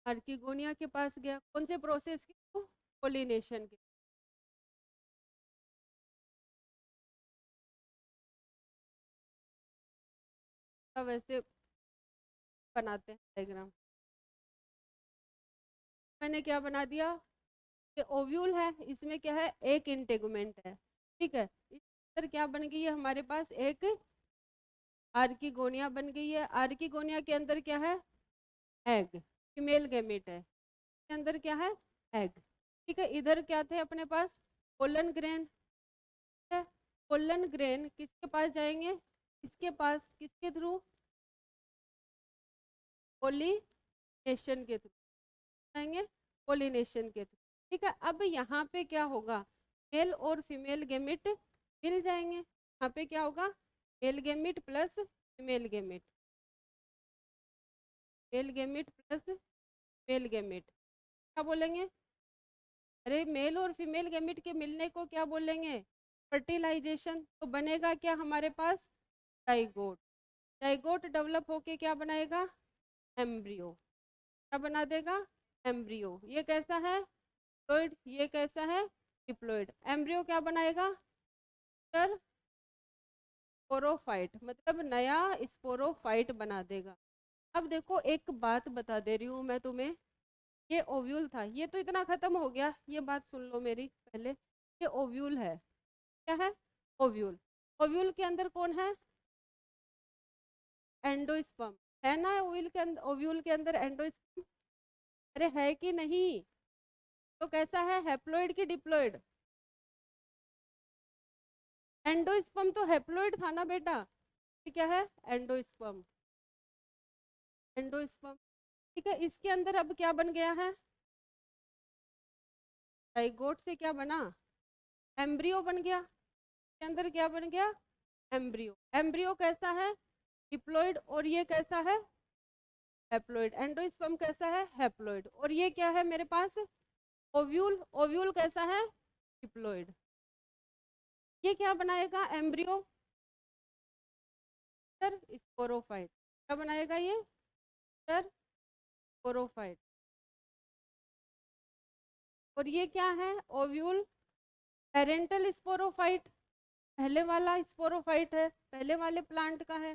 आर्किगोनिया के पास गया, कौन से प्रोसेस के थ्रू, पोलिनेशन के। अब वैसे बनाते हैं डायग्राम। मैंने क्या बना दिया, ये ओव्यूल है, इसमें क्या है, एक इंटेगुमेंट है, ठीक है। इस अंदर क्या बन गई है हमारे पास, एक आर्किगोनिया बन गई है। आर्किगोनिया के अंदर क्या है, एग, फीमेल गैमेट है, इसके अंदर क्या है, एग, ठीक है। इधर क्या थे अपने पास, पोलन ग्रेन है। पोलन ग्रेन किसके पास जाएंगे, इसके पास, किसके थ्रू, पोलिनेशन के थ्रू जाएंगे, पोलिनेशन के थ्रू, ठीक है। अब यहाँ पे क्या होगा, मेल और फीमेल गैमेट मिल जाएंगे। यहाँ पे क्या होगा, male gamete plus female gamete, male gamete plus male gamete, क्या बोलेंगे, अरे मेल और फीमेल गैमेट के मिलने को क्या बोलेंगे, फर्टिलाइजेशन। तो बनेगा क्या हमारे पास, जाइगोट। जाइगोट डेवलप होके क्या बनाएगा, एम्ब्रियो, क्या बना देगा, एम्ब्रियो। ये कैसा है, डिप्लॉइड, ये कैसा है, डिप्लॉइड। एम्ब्रियो क्या बनाएगा, स्पोरोफाइट, मतलब नया स्पोरोफाइट बना देगा। अब देखो एक बात बता दे रही हूँ मैं तुम्हें, ये ओव्यूल था, ये तो इतना खत्म हो गया, ये बात सुन लो मेरी पहले, ये ओव्यूल है, क्या है, ओव्यूल। ओव्यूल के अंदर कौन है, एंडोस्पर्म है ना, ओव्यूल के अंदर, ओव्यूल के अंदर एंडोस्पर्म, अरे है कि नहीं, तो कैसा है, हैप्लॉइड की डिप्लॉइड, एंडोस्पर्म तो हैप्लॉइड था ना बेटा, ये क्या है, एंडोस्पर्म, एंडोस्पर्म, ठीक है। इसके अंदर अब क्या बन गया है, जाइगोट से क्या बना, एम्ब्रियो बन गया, इसके अंदर क्या बन गया, एम्ब्रियो। एम्ब्रियो कैसा है, डिप्लॉइड, और ये कैसा है, हैप्लॉइड। एंडोस्पर्म कैसा है, हैप्लॉइड, और ये क्या है मेरे पास, ओव्यूल। ओव्यूल कैसा है, डिप्लॉइड। ये क्या बनाएगा, एम्ब्रियो, सर स्पोरोफाइट, क्या बनाएगा ये, सर स्पोरोफाइट। और ये क्या है, ओव्यूल, पेरेंटल स्पोरोफाइट, पहले वाला स्पोरोफाइट है, पहले वाले प्लांट का है,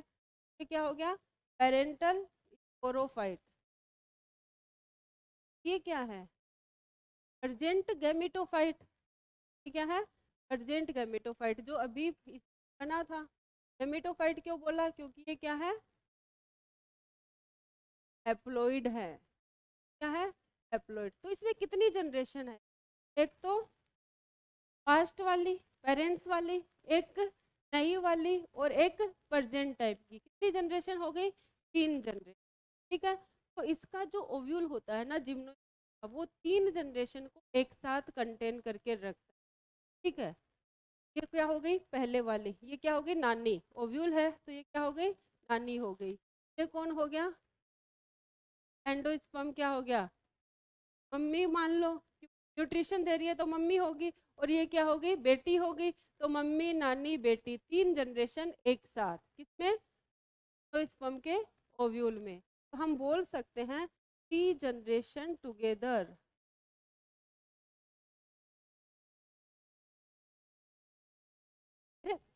ये क्या हो गया, पेरेंटल स्पोरोफाइट। ये क्या है, अर्जेंट गैमेटोफाइट, ये क्या है, अर्जेंट गैमेटोफाइट, जो अभी बना था। गैमेटोफाइट क्यों बोला, क्योंकि ये क्या है, हैप्लॉइड है, क्या है, हैप्लॉइड। तो इसमें कितनी जनरेशन है, एक तो पास्ट वाली, पेरेंट्स वाली, एक नई वाली, और एक प्रेजेंट टाइप की, कितनी जनरेशन हो गई, 3 जनरेशन, ठीक है। तो इसका जो ओव्यूल होता है ना जिम्नो, वो 3 जनरेशन को एक साथ कंटेन करके रखता है, ठीक है। ये क्या हो गई, पहले वाली, ये क्या हो गई, नानी, ओव्यूल है तो ये क्या हो गई, नानी हो गई। ये कौन हो गया, एंडोस्पर्म क्या हो गया, मम्मी मान लो, न्यूट्रिशन दे रही है तो मम्मी होगी, और ये क्या हो गई, बेटी हो गई। तो मम्मी, नानी, बेटी, 3 जनरेशन एक साथ, किसमें, तो स्पर्म के ओव्यूल में। तो हम बोल सकते हैं 3 जनरेशन टुगेदर।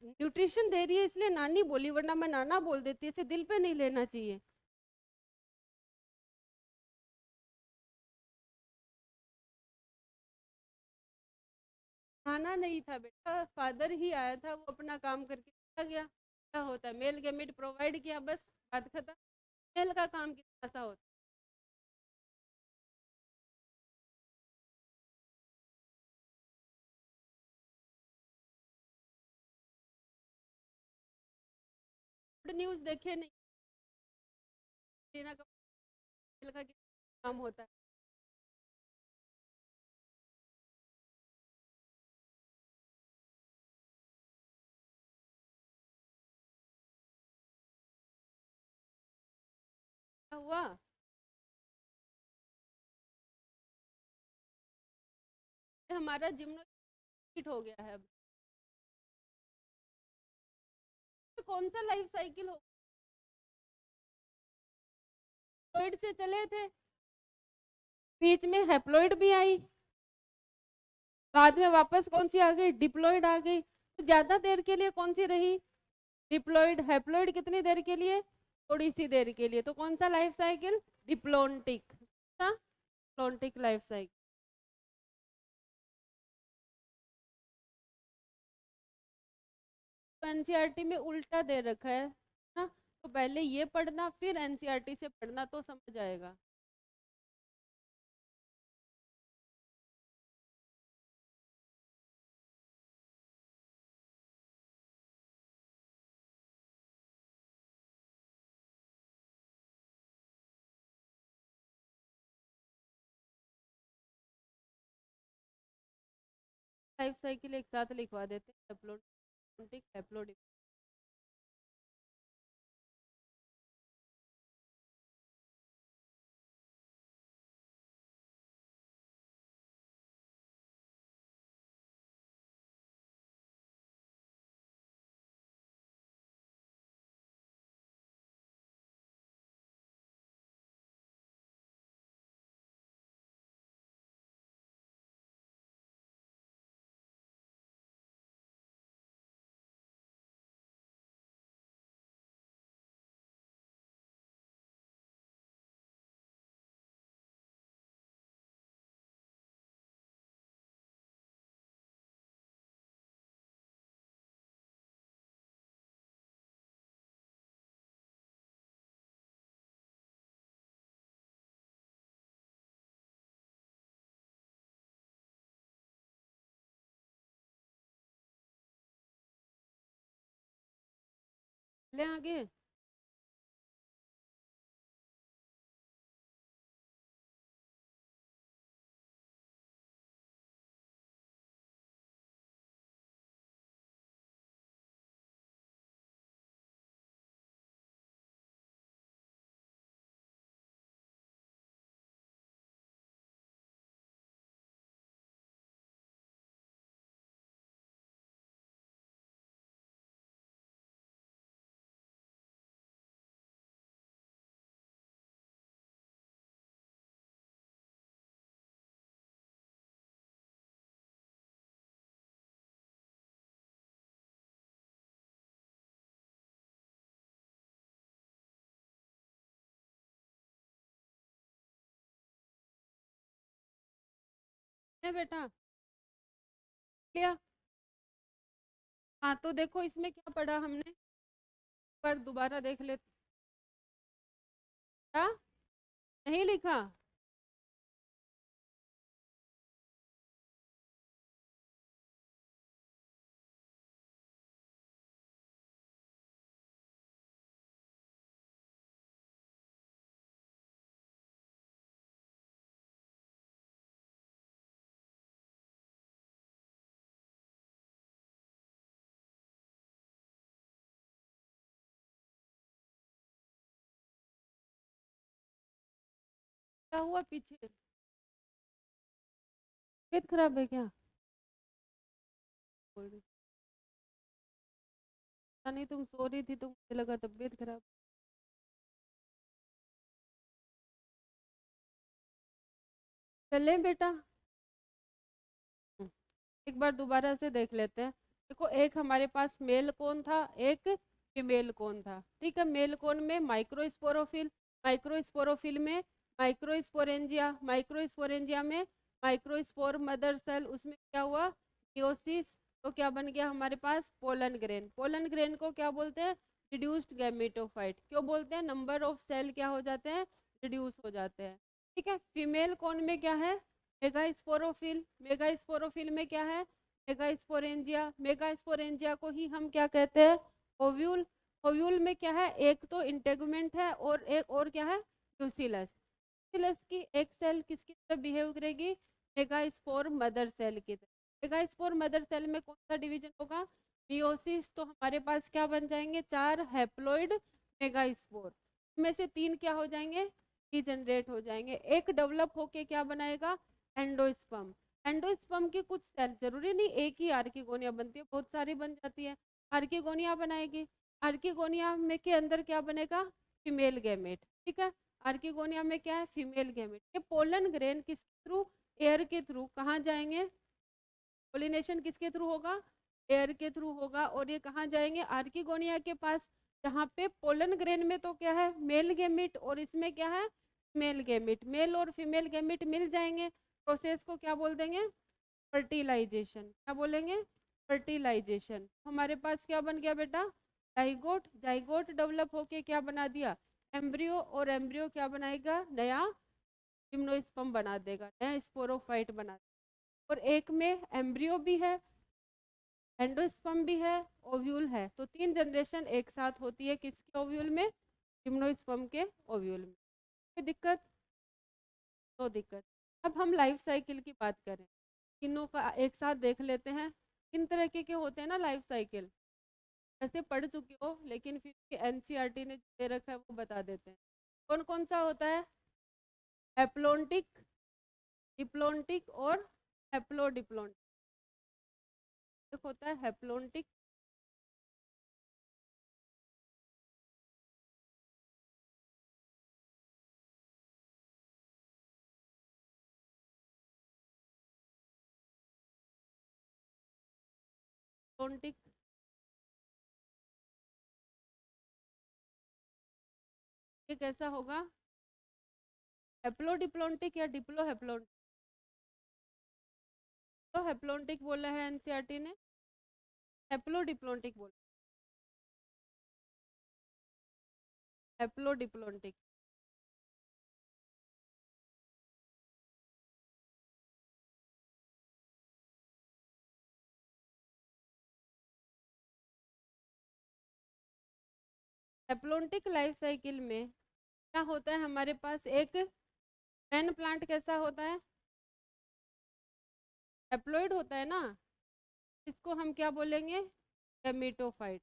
न्यूट्रिशन दे रही है इसलिए नानी बोली, वरना मैं नाना बोल देती, इसे दिल पे नहीं लेना चाहिए। खाना नहीं था बेटा, फादर ही आया था, वो अपना काम करके चला गया। क्या होता है, मेल गैमेट प्रोवाइड किया, बस बात खत्म। मेल का काम कितना सा होता है, न्यूज देखे नहीं, रीना का मेल का कितना काम होता है। क्या हुआ, ये हमारा जिम्नो हो गया है अब। कौन सा लाइफ साइकिल हो, हैप्लॉइड से चले थे, बीच में हैप्लॉइड भी आई, बाद में वापस कौन सी आ गई, डिप्लॉइड आ गई। तो ज्यादा देर के लिए कौन सी रही, डिप्लॉइड। हैप्लॉइड कितनी देर के लिए, थोड़ी सी देर के लिए। तो कौन सा life cycle, diplontic, diplontic life cycle. तो एनसीईआरटी में उल्टा दे रखा है ना, तो पहले ये पढ़ना फिर एनसीईआरटी से पढ़ना तो समझ आएगा। लाइफ साइकिल एक साथ लिखवा देते हैं, हैप्लोटिक हैप्लोडिप। ले आगे, ले बेटा, लिया। हाँ तो देखो इसमें क्या पढ़ा हमने, पर दोबारा देख लेते। क्या नहीं लिखा, क्या हुआ पीछे, तबीयत खराब है क्या, बोल रही, पता नहीं तुम सो रही थी तो मुझे लगा तबीयत खराब। चले बेटा, एक बार दोबारा से देख लेते हैं। देखो एक हमारे पास मेल कौन था, एक फीमेल कौन था, ठीक है। मेल कौन में माइक्रोस्पोरोफिल, माइक्रोस्पोरोफिल में माइक्रोस्पोरेंजिया, माइक्रोस्पोरेंजिया में माइक्रोस्पोर मदर सेल, उसमें क्या हुआ, मियोसिस। तो क्या बन गया हमारे पास, पोलन ग्रेन। पोलन ग्रेन को क्या बोलते हैं, रिड्यूस्ड गैमेटोफाइट। क्यों बोलते हैं, नंबर ऑफ सेल क्या हो जाते हैं, रिड्यूस हो जाते हैं, ठीक है। फीमेल कौन में क्या है, मेगास्पोरोफिल। मेगास्पोरोफिल में क्या है, मेगास्पोरेंजिया। मेगास्पोरेंजिया को ही हम क्या कहते हैं, ओव्यूल। ओव्यूल में क्या है, एक तो इंटेगुमेंट है और एक और क्या है, यूसिलस। यूसिलस की एक सेल किसकी तरह बिहेव करेगी, मेगास्पोर मदर सेल की तरह। मेगास्पोर मदर सेल में कौन सा डिवीजन होगा, मियोसिस। तो हमारे पास क्या बन जाएंगे, 4 हैप्लॉइड मेगास्पोर में से 3 क्या हो जाएंगे, डीजनरेट हो जाएंगे। एक डेवलप होके क्या बनाएगा, एंडोस्पर्म। एंडोस्पर्म की कुछ सेल, जरूरी नहीं एक ही आर्किगोनिया बनती है, बहुत सारी बन जाती है, आर्किगोनिया बनाएगी। आर्किगोनिया में के अंदर क्या बनेगा, फीमेल गैमेट, ठीक है। आर्किगोनिया में क्या है, फीमेल गैमेट। ये पोलन ग्रेन किसके थ्रू, एयर के थ्रू कहाँ जाएंगे, पोलिनेशन किसके थ्रू होगा, एयर के थ्रू होगा। और ये कहाँ जाएंगे, आर्किगोनिया के पास, जहाँ पे पोलन ग्रेन में तो क्या है मेल गैमेट और इसमें क्या है मेल गैमेट, मेल और फीमेल गैमेट मिल जाएंगे। प्रोसेस को क्या बोल देंगे, फर्टिलाइजेशन। क्या बोलेंगे, फर्टिलाइजेशन। हमारे पास क्या बन गया बेटा, जाइगोट। जाइगोट डेवलप होके क्या बना दिया, एम्ब्रियो। और एम्ब्रियो क्या बनाएगा, नया जिम्नोस्पर्म बना देगा, नया स्पोरोफाइट बना देगा। और एक में एम्ब्रियो भी है, एंडोस्पर्म भी है, ओव्यूल है। तो 3 जनरेशन एक साथ होती है किसके ओव्यूल में, जिम्नोस्पर्म के ओव्यूल में। कोई दिक्कत, तो दिक्कत। अब हम लाइफ साइकिल की बात करें, तीनों का एक साथ देख लेते हैं। किन तरह के होते हैं ना लाइफ साइकिल, ऐसे पढ़ चुके हो लेकिन फिर एनसीईआरटी ने दे रखा है वो बता देते हैं। कौन कौन सा होता है, हैप्लोन्टिक, डिप्लोन्टिक और हैप्लोडिप्लोन्टिक। एक होता है हैप्लोन्टिक, प्लोन्टिक, ये कैसा होगा, हैप्लोडिप्लोन्टिक या डिप्लो हैप्लोन्टिक। तो हैप्लोन्टिक बोला है एनसीईआरटी ने, हैप्लोडिप्लोन्टिक बोला, हैप्लोडिप्लोन्टिक। हैप्लोन्टिक लाइफ साइकिल में क्या होता है, हमारे पास एक मैन प्लांट कैसा होता है, हैप्लोइड होता है ना, इसको हम क्या बोलेंगे, गैमेटोफाइट।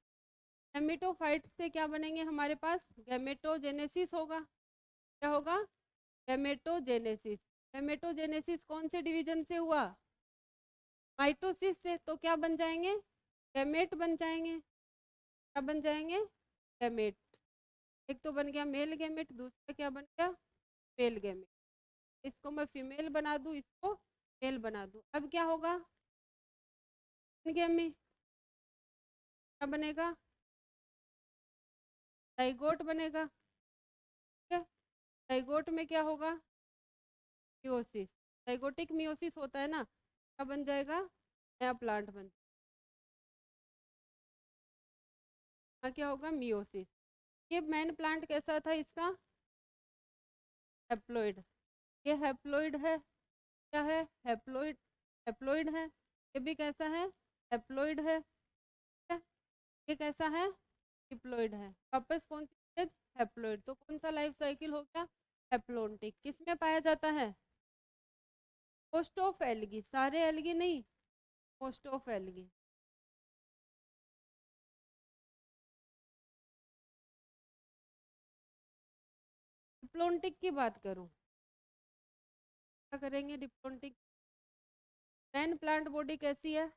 गैमेटोफाइट से क्या बनेंगे हमारे पास, गैमेटोजेनेसिस होगा। क्या होगा, गैमेटोजेनेसिस। गैमेटोजेनेसिस कौन से डिवीजन से हुआ, माइटोसिस से। तो क्या बन जाएंगे, गैमेट बन जाएंगे। क्या बन जाएंगे, गैमेट। एक तो बन गया मेल गैमेट, दूसरा क्या बन गया, मेल गैमेट। इसको मैं फीमेल बना दूं, इसको मेल बना दूं। अब क्या होगा, में क्या बनेगा, जाइगोट बनेगा, ठीक है। जाइगोट में क्या होगा, मियोसिस। जाइगोटिक मियोसिस होता है ना, क्या बन जाएगा, नया प्लांट बन जाएगा। क्या होगा, मियोसिस। ये मैन प्लांट कैसा था इसका, हैप्लोइड। ये हैप्लोइड है, क्या है, हैप्लोइड, हैप्लोइड है। ये भी कैसा है, हैप्लोइड है, ठीक है? ये कैसा है, डिप्लोइड है। वापस कौन सी स्टेज, हैप्लोइड। तो कौन सा लाइफ साइकिल हो गया, हैप्लोन्टिक। किस में पाया जाता है, मोस्ट ऑफ एल्गी, सारे एल्गी नहीं, मोस्ट ऑफ एल्गी। डिप्लोन्टिक की बात करूं, क्या करेंगे, डिप्लोन्टिक मैन प्लांट बॉडी कैसी है,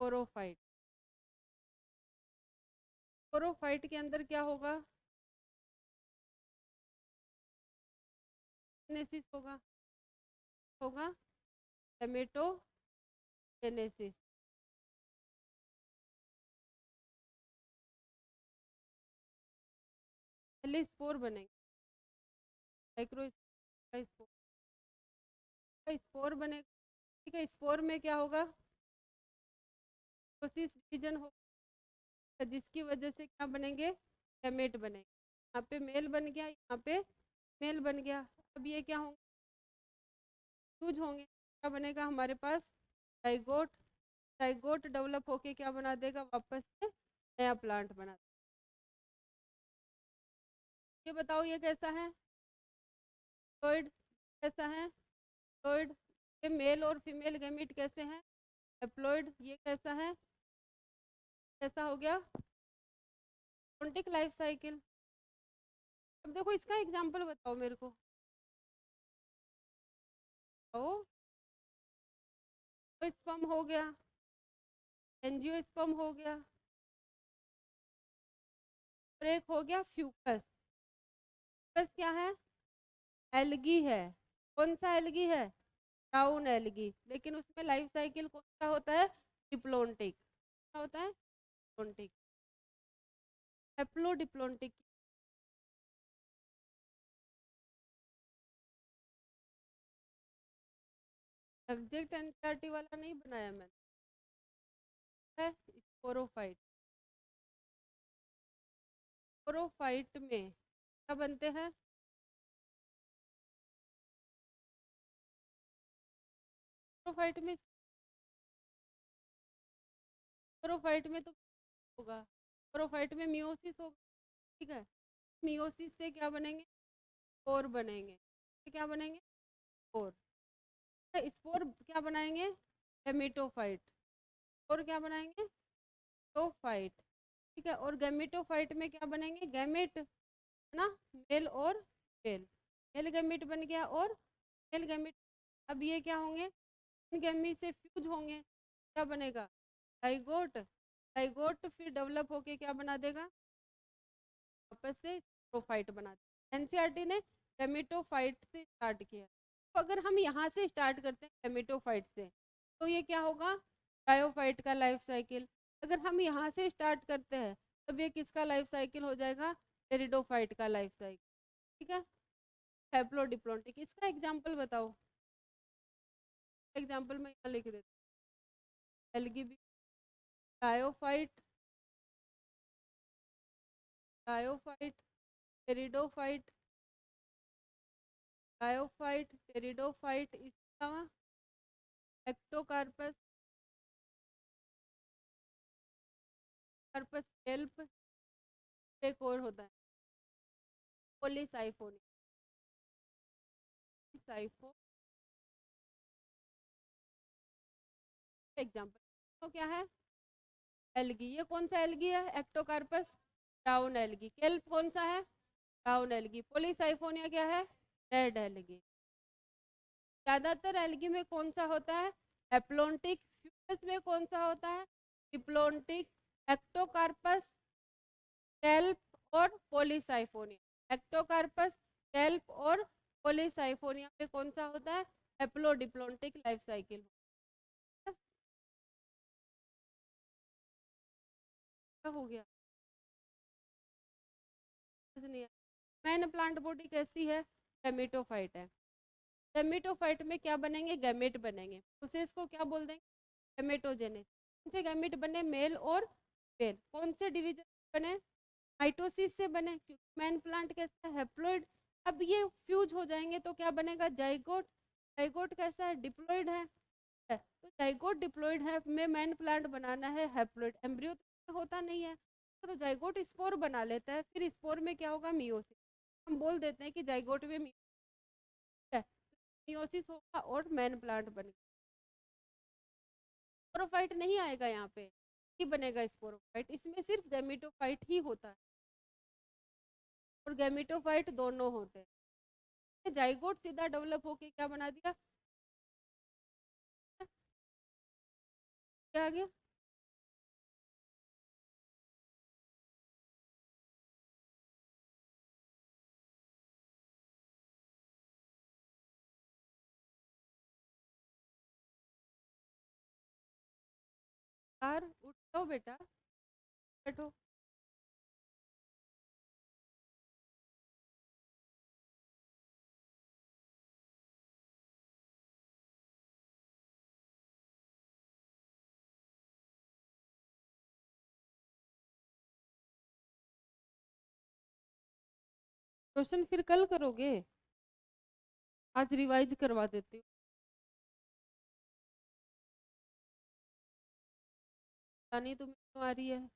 स्पोरोफाइट। स्पोरोफाइट के अंदर क्या होगा, जेनेसिस होगा, होगा गैमेटोजेनेसिस। पहले स्पोर बनेंगे, माइक्रो स्पोर, स्पोर बनेगा, ठीक है। स्पोर में क्या होगा, कोसिस डिवीजन होगा, जिसकी वजह से क्या बनेंगे, गैमेट बनेंगे। यहाँ पे मेल बन गया, यहाँ पे मेल बन गया। अब ये क्या होंगे, फ्यूज होंगे। क्या बनेगा हमारे पास, जाइगोट। जाइगोट डेवलप होके क्या बना देगा, वापस से नया प्लांट बना देगा। ये बताओ ये कैसा है, फ्लोइड। कैसा है, फ्लोइड। ये मेल और फीमेल गैमेट कैसे हैं, एप्लॉइड। ये कैसा है, कैसा हो गया, कॉन्टिक लाइफ साइकिल। अब देखो इसका एग्जांपल बताओ मेरे को, तो स्पर्म हो गया, एंजियोस्पर्म हो गया, और एक हो गया फ्यूकस। फ्यूकस क्या है? एल्गी है। कौन सा एल्गी है? ब्राउन एल्गी, लेकिन उसमें लाइफ साइकिल कौन सा होता है? डिप्लोन्टिक। क्या होता है? डिप्लोन्टिक। हैप्लोडिप्लोन्टिक। सब्जेक्ट एनसीईआरटी वाला नहीं बनाया मैंने, है स्पोरोफाइट। स्पोरोफाइट में क्या बनते हैं? स्पोरोफाइट में, स्पोरोफाइट में तो होगा, स्पोरोफाइट में मियोसिस होगा। ठीक है, मियोसिस से क्या बनेंगे? स्पोर बनेंगे। क्या बनेंगे? स्पोर। स्पोर क्या बनाएंगे? गैमेटोफाइट। स्पोर क्या बनाएंगे? टोफाइट। ठीक है, और गैमेटोफाइट में क्या बनेंगे? गैमेट, है ना, मेल और मेल। मेल गैमेट बन गया और मेल गैमेट। अब ये क्या होंगे? इन गैमीट से फ्यूज होंगे, क्या बनेगा? जाइगोट। जाइगोट फिर डेवलप होके क्या बना देगा? वापस से स्पोरोफाइट बना देगा। एनसीईआरटी ने गैमेटोफाइट से स्टार्ट किया। तो अगर हम यहाँ से स्टार्ट करते हैं गैमेटोफाइट से, तो ये क्या होगा? ब्रायोफाइट का लाइफ साइकिल। अगर हम यहाँ से स्टार्ट करते हैं, तब ये किसका लाइफ साइकिल हो जाएगा? टेरिडोफाइट का लाइफ साइकिल। ठीक है, हैप्लोडिप्लोन्टिक। इसका एग्जाम्पल बताओ। एग्जाम्पल मैं यहाँ लिख देती हूँ। Algae, bryophyte, bryophyte, pteridophyte, bryophyte, pteridophyte, इसका एक्टोकार्पस, कार्पस केल्प, एक और होता है पॉलीसाइफोनिया। साइफो एग्जाम्पल तो क्या है? एल्गी। ये कौन सा एल्गी है? Ectocarpus brown algae. केल्प कौन सा है? Brown algae. पॉलीसाइफोनिया क्या है? Red algae. ज्यादातर एल्गी में कौन सा होता है? हैप्लोन्टिक। फ्यूकस में कौन सा होता है? डिप्लोन्टिक। एक्टोकार्पस, केल्प और पॉलीसाइफोनिया। एक्टोकार्पस, केल्प और पॉलीसाइफोनिया में कौन सा होता है? हैप्लोडिप्लोन्टिक लाइफ साइकिल। क्या हो गया? मैन प्लांट बॉडी कैसी है? गैमेटोफाइट है। गैमेटोफाइट में क्या बनेंगे? गैमेट बनेंगे। प्रोसेस को क्या बोल देंगे? गैमेटोजेनेसिस। कौन से गैमेट बने? मेल और फेल। कौन से डिवीजन बने? माइटोसिस से बने, क्योंकि मैन प्लांट कैसा है? हैप्लोइड। अब ये फ्यूज हो जाएंगे तो क्या बनेगा? जाइगोट। जाइगोट कैसा है? डिप्लॉइड है। तो जाइगोट डिप्लॉइड है में मैन प्लांट बनाना है हैप्लोइड। एम्ब्रियो तो होता नहीं है, तो जाइगोट स्पोर बना लेता है। फिर स्पोर में क्या होगा? मियोसिस। हम बोल देते हैं कि जाइगोट में मियोसिस होगा और मैन प्लांट बनेगा। स्पोरोफाइट नहीं आएगा यहाँ पे, ही बनेगा स्पोरोफाइट। इसमें सिर्फ गैमेटोफाइट ही होता है और गैमेटोफाइट दोनों होते हैं। जाइगोट सीधा डेवलप होके क्या बना दिया? क्या आ गया? यार उठ जाओ बेटा, बैठो। क्वेश्चन फिर कल करोगे? आज रिवाइज करवा देती हूँ। नहीं तुम्हें क्यों आ रही है?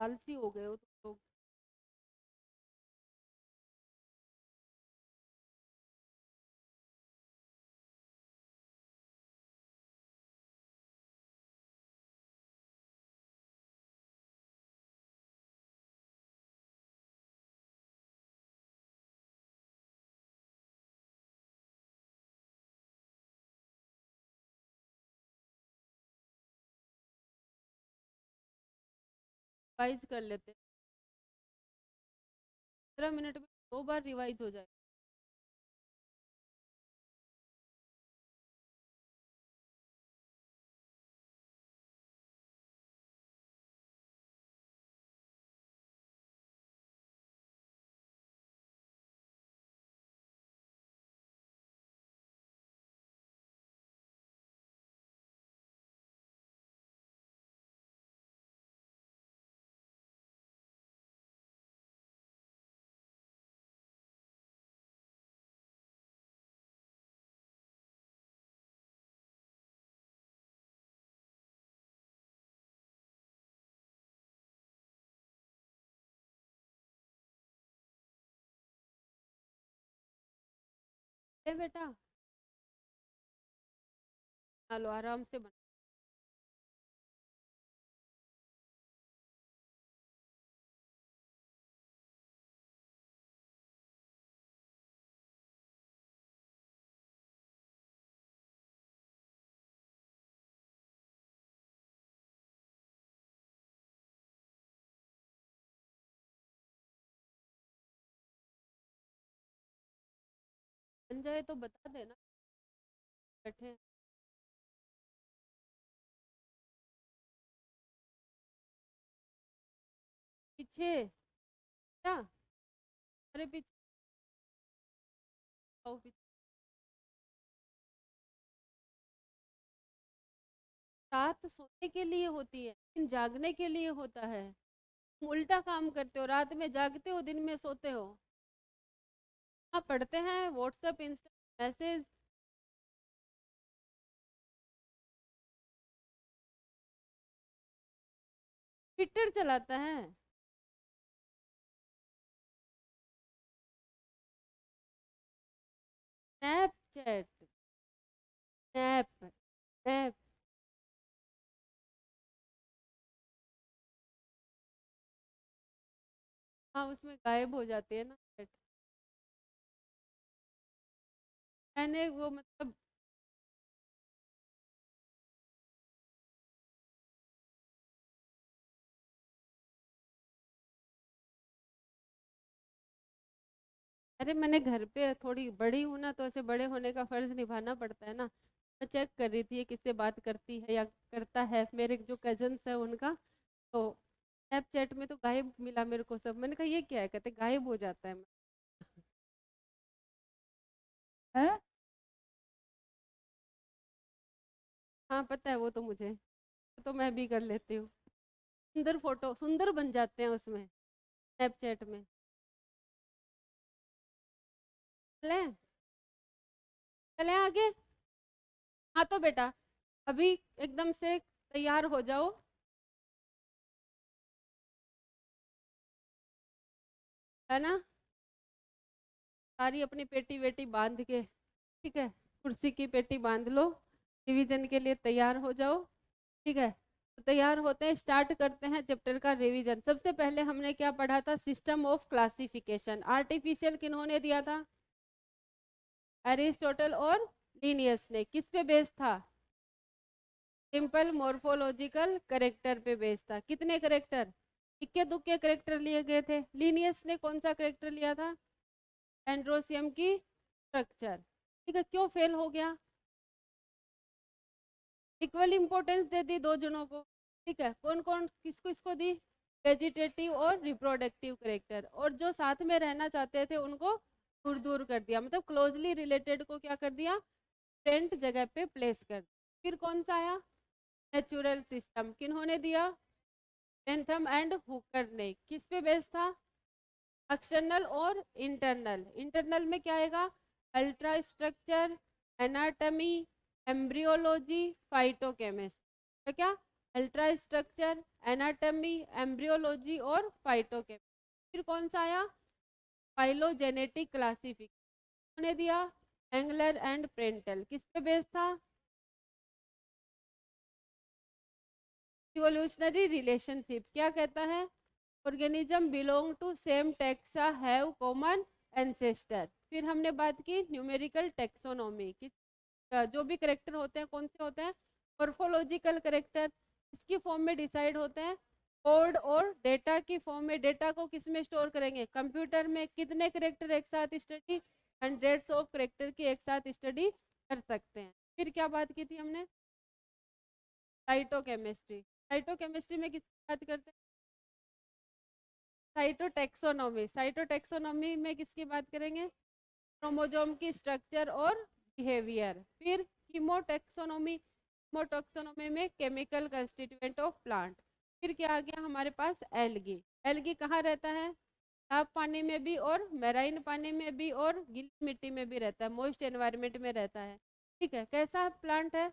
आलसी हो गए हो तुम लोग। रिवाइज कर लेते हैं, 15 मिनट में 2 बार रिवाइज हो जाए। बेटा बना लो आराम से बना। बन जाए तो बता देना, बैठे हैं। पीछे क्या, अरे पीछे आओ, पीछे। रात सोने के लिए होती है, दिन जागने के लिए होता है। तुम उल्टा काम करते हो, रात में जागते हो, दिन में सोते हो। हाँ पढ़ते हैं, व्हाट्सएप इंस्टा मैसेज। ट्विटर चलाता है। Snapchat, snap, snap. हाँ उसमें गायब हो जाती है ना chat। मैंने वो मतलब, अरे मैंने घर पे थोड़ी बड़ी हूँ ना, तो ऐसे बड़े होने का फर्ज निभाना पड़ता है ना। मैं चेक कर रही थी ये किससे बात करती है या करता है, मेरे जो कजन्स है उनका। तो स्नैपचैट में तो गायब मिला मेरे को सब। मैंने कहा ये क्या है, कहते गायब हो जाता है। है? हाँ पता है वो तो मुझे, तो मैं भी कर लेती हूँ। सुंदर फोटो सुंदर बन जाते हैं उसमें, स्नैपचैट में। चले, चले आगे। हाँ तो बेटा अभी एकदम से तैयार हो जाओ, है ना। सारी अपनी पेटी वेटी बांध के, ठीक है, कुर्सी की पेटी बांध लो, रिवीजन के लिए तैयार हो जाओ। ठीक है, तो तैयार होते हैं, स्टार्ट करते हैं चैप्टर का रिवीजन। सबसे पहले हमने क्या पढ़ा था, सिस्टम ऑफ क्लासिफिकेशन। आर्टिफिशियल किन्होंने दिया था, एरिस्टोटल और लीनियस ने। किस पे बेस था, सिंपल मॉर्फोलॉजिकल करेक्टर पे बेस था। कितने करेक्टर, इक्के दुक्के करेक्टर लिए गए थे। लीनियस ने कौन सा करेक्टर लिया था, एंड्रोसियम की स्ट्रक्चर। ठीक है, क्यों फेल हो गया, इक्वल इंपॉर्टेंस दे दी दो जनों को। ठीक है, कौन कौन किसको किसको दी, वेजिटेटिव और रिप्रोडक्टिव करेक्टर। और जो साथ में रहना चाहते थे उनको दूर दूर कर दिया, मतलब क्लोजली रिलेटेड को क्या कर दिया, फ्रंट जगह पे प्लेस कर दिया। फिर कौन सा आया, नेचुरल सिस्टम, किन्होंने दिया, बेंथम एंड हुकर ने। किस पे बेस था, एक्सटर्नल और इंटरनल। इंटरनल में क्या आएगा, ultra structure, anatomy, embryology, phytochemistry. तो क्या, अल्ट्रा स्ट्रक्चर, एनाटमी, एम्ब्रियोलॉजी और फाइटोकेमिस्ट्री। फिर कौन सा आया, फाइलोजेनेटिक क्लासिफिकेशन ने दिया, एंगलर एंड प्रेंटल। किस पे बेस था, इवोल्यूशनरी रिलेशनशिप। क्या कहता है, organism belong to same taxa have common ancestor. फिर हमने बात की न्यूमेरिकल टेक्सोनॉमी। किस जो भी करेक्टर होते हैं कौन से होते हैं, मॉर्फोलॉजिकल करेक्टर। इसकी फॉर्म में डिसाइड होते हैं कोड और डेटा की फॉर्म में। डेटा को किस में स्टोर करेंगे? कंप्यूटर में। कितने करेक्टर एक साथ स्टडी? हंड्रेड्स ऑफ करेक्टर की एक साथ स्टडी कर सकते हैं। फिर क्या बात की थी हमने? साइटोकेमिस्ट्री। साइटोकेमिस्ट्री में किसकी बात करते हैं? साइटोटैक्सोनॉमी। साइटोटैक्सोनॉमी में किसकी बात करेंगे? क्रोमोसोम की स्ट्रक्चर और बिहेवियर। फिर कीमोटैक्सोनॉमी। कीमोटैक्सोनॉमी में केमिकल कंस्टिट्यूएंट ऑफ प्लांट। फिर क्या आ गया हमारे पास? एल्गी। एल्गी कहाँ रहता है? साफ पानी में भी और मैराइन पानी में भी और गीली मिट्टी में भी रहता है, मॉइस्ट एनवायरनमेंट में रहता है। ठीक है, कैसा प्लांट है?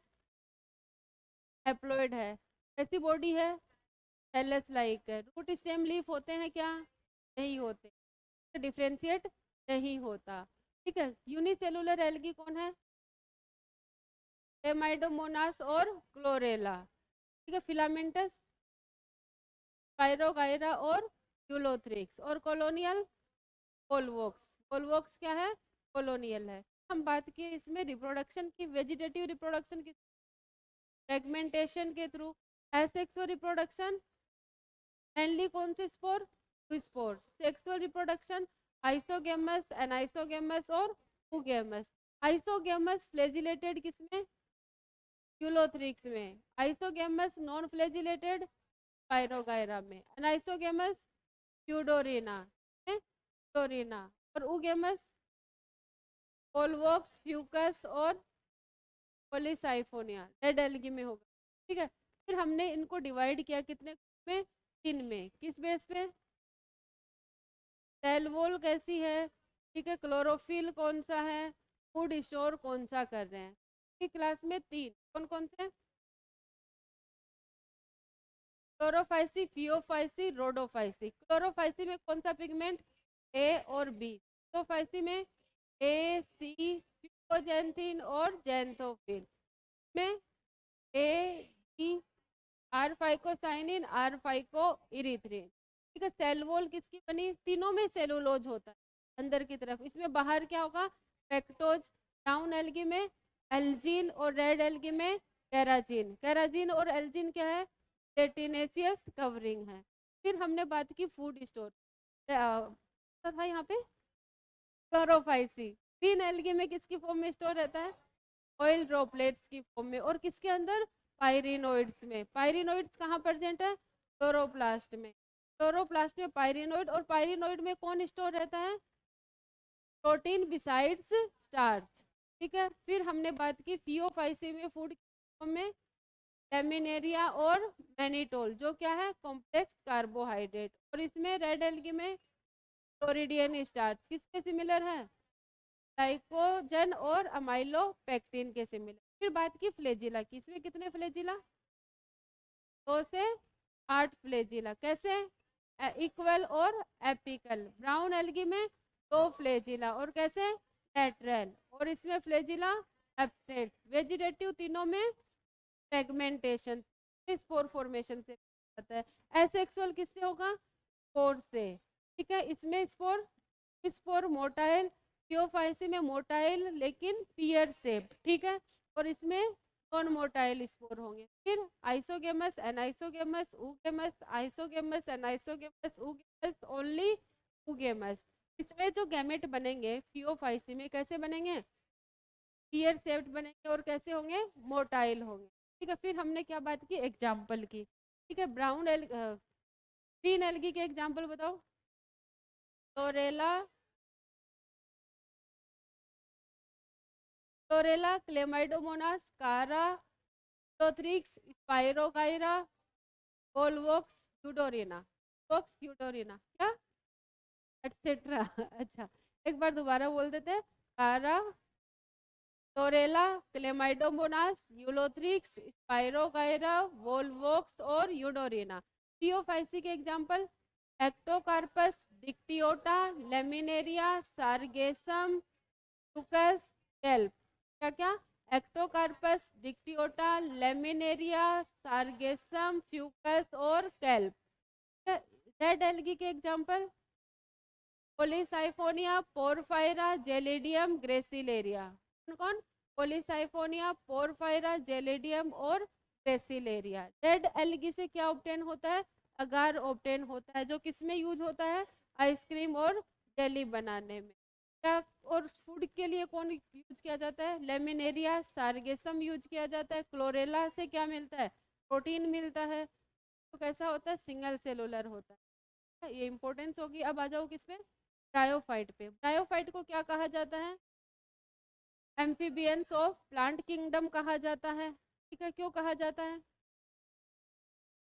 हैप्लॉइड है। कैसी बॉडी है? थैलस लाइक है। रूट स्टेम लीफ होते हैं क्या? नहीं होते। डिफ्रेंशिएट नहीं होता। ठीक है, यूनिसेलुलर एल्गी कौन है? एमाइडोमोनास और क्लोरेला। ठीक है, फिलामेंटस, पायरोगायरा और यूलोथ्रिक्स। और कॉलोनियल कोलवोक्स। कोलवोक्स क्या है? कॉलोनियल है। हम बात किए इसमें रिप्रोडक्शन की, वेजिटेटिव रिप्रोडक्शन की, फ्रेगमेंटेशन के थ्रू। एसेक्सुअल रिप्रोडक्शन मेनली कौन से spore? Spore. Sexual reproduction isogamous, anisogamous और ओगेमस। आइसोगेमस फ्लेजिलेटेड किसमें? यूलोथ्रिक्स में। आइसोगेमस नॉन फ्लेजिलेटेड पायरोगायरा में। एनाइसोगेमस फ्यूडोरिना फ्यूडोरिना। और ओगेमस कोलवॉक्स, फ्यूकस और पॉलीसाइफोनिया। रेड एल्गी में होगा। ठीक है, फिर हमने इनको डिवाइड किया कितने में? 3 में। किस बेस पे? सेल वॉल कैसी है? ठीक है, क्लोरोफिल कौन सा है? फूड स्टोर कौन सा कर रहे हैं? ठीक, क्लास में 3 कौन कौन से? Chlorophyceae, Phaeophyceae, Rhodophyceae. क्लोरोफाइसी में कौन सा पिगमेंट? ए और बी। फियोफाइसी में ए, सी, फियोजेंथिन और जेंथोफिल में A, D, or phycocyanin, or phycoerythrin. ठीक है, सेल वॉल किसकी बनी? तीनों में सेलुलोज होता है अंदर की तरफ। इसमें बाहर क्या होगा? पेक्टोज। ब्राउन एल्गी में एल्जीन और रेड एल्गी में कैराजीन। कैराजीन और एल्जीन क्या है? प्लेटिनेसियस कवरिंग है। फिर हमने बात की फूड स्टोर था यहाँ पे क्लोरोफाइसी। ग्रीन एल्गी में किसकी फॉर्म में स्टोर रहता है? ऑयल ड्रॉपलेट्स की फॉर्म में। और किसके अंदर? पायरिनोइड्स में। पायरिनोइड्स कहाँ प्रेजेंट है? क्लोरोप्लास्ट में। क्लोरोप्लास्ट में पायरिनोइड। और पायरिनोइड में कौन स्टोर रहता है? Protein besides starch. ठीक है, फिर हमने बात की फियोफाइसी में फूड में लेमिनेरिया और मैनिटोल, जो क्या है? Complex carbohydrate. और इसमें रेड एल्गी में फ्लोरिडियन स्टार्च। किसके सिमिलर है? ग्लाइकोजन और अमाइलोपेक्टिन के सिमिलर। फिर बात की फ्लेजिला की। इसमें कितने फ्लेजिला? 2 से 8 फ्लेजिला। कैसे? इक्वल और एपिकल। ब्राउन एल्गी में 2 फ्लेजिला। और कैसे? लेटरल। और इसमें फ्लेजिला एब्सेंट। वेजिटेटिव तीनों में फ्रेगमेंटेशन, स्पोर फॉर्मेशन से आता है। एसेक्सुअल किससे होगा? स्पोर से। ठीक है, इसमें स्पोर स्पोर मोटाइल, थियोफाइसी में मोटाइल लेकिन पियर शेप। ठीक है, और इसमें नॉन मोटाइल स्पोर होंगे। फिर isogamous, anisogamous, oogamous, isogamous, anisogamous, oogamous, only oogamous. इसमें जो गैमेट बनेंगे थियोफाइसी में कैसे बनेंगे? पियर शेप्ड बनेंगे और कैसे होंगे? मोटाइल होंगे। ठीक है, फिर हमने क्या बात की? एग्जाम्पल की। ठीक है, ग्रीन एल्गी के एग्जाम्पल बताओ। Chlorella, Chlorella, Chlamydomonas, Chara, Ulothrix, Spirogyra, Volvox, Eudorina. Volvox, Eudorina क्या एटसेट्रा। अच्छा, एक बार दोबारा बोल देते हैं। Chara, Chlorella, Chlamydomonas, Ulothrix, Spirogyra, Volvox और यूडोरिना। थियोफाइसी के example Ectocarpus, Dictyota, Laminaria, Sargassum, Fucus, kelp. क्या क्या? Ectocarpus, Dictyota, Laminaria, Sargassum, Fucus और केल्प। रेड एल्गी के example Polysiphonia, Porphyra, Gelidium, Gracilaria. कौन कौन? पोलिसाइफोनिया, पोरफायरा, जेलिडियम और Gracilaria. Red algae से क्या ऑब्टेन होता है? अगार ऑब्टेन होता है, जो किस में यूज होता है, आइसक्रीम और जेली बनाने में। क्या और फूड के लिए कौन यूज किया जाता है, लेमिनेरिया सार्गेसम यूज किया जाता है। क्लोरेला से क्या मिलता है, प्रोटीन मिलता है। तो कैसा होता है, सिंगल सेलुलर होता है। ये इंपॉर्टेंस होगी। अब आ जाओ किस पे, ब्रायोफाइट पे। ब्रायोफाइट को क्या कहा जाता है, एम्फीबियंस ऑफ प्लांट किंगडम कहा जाता है। ठीक है, क्यों कहा जाता है,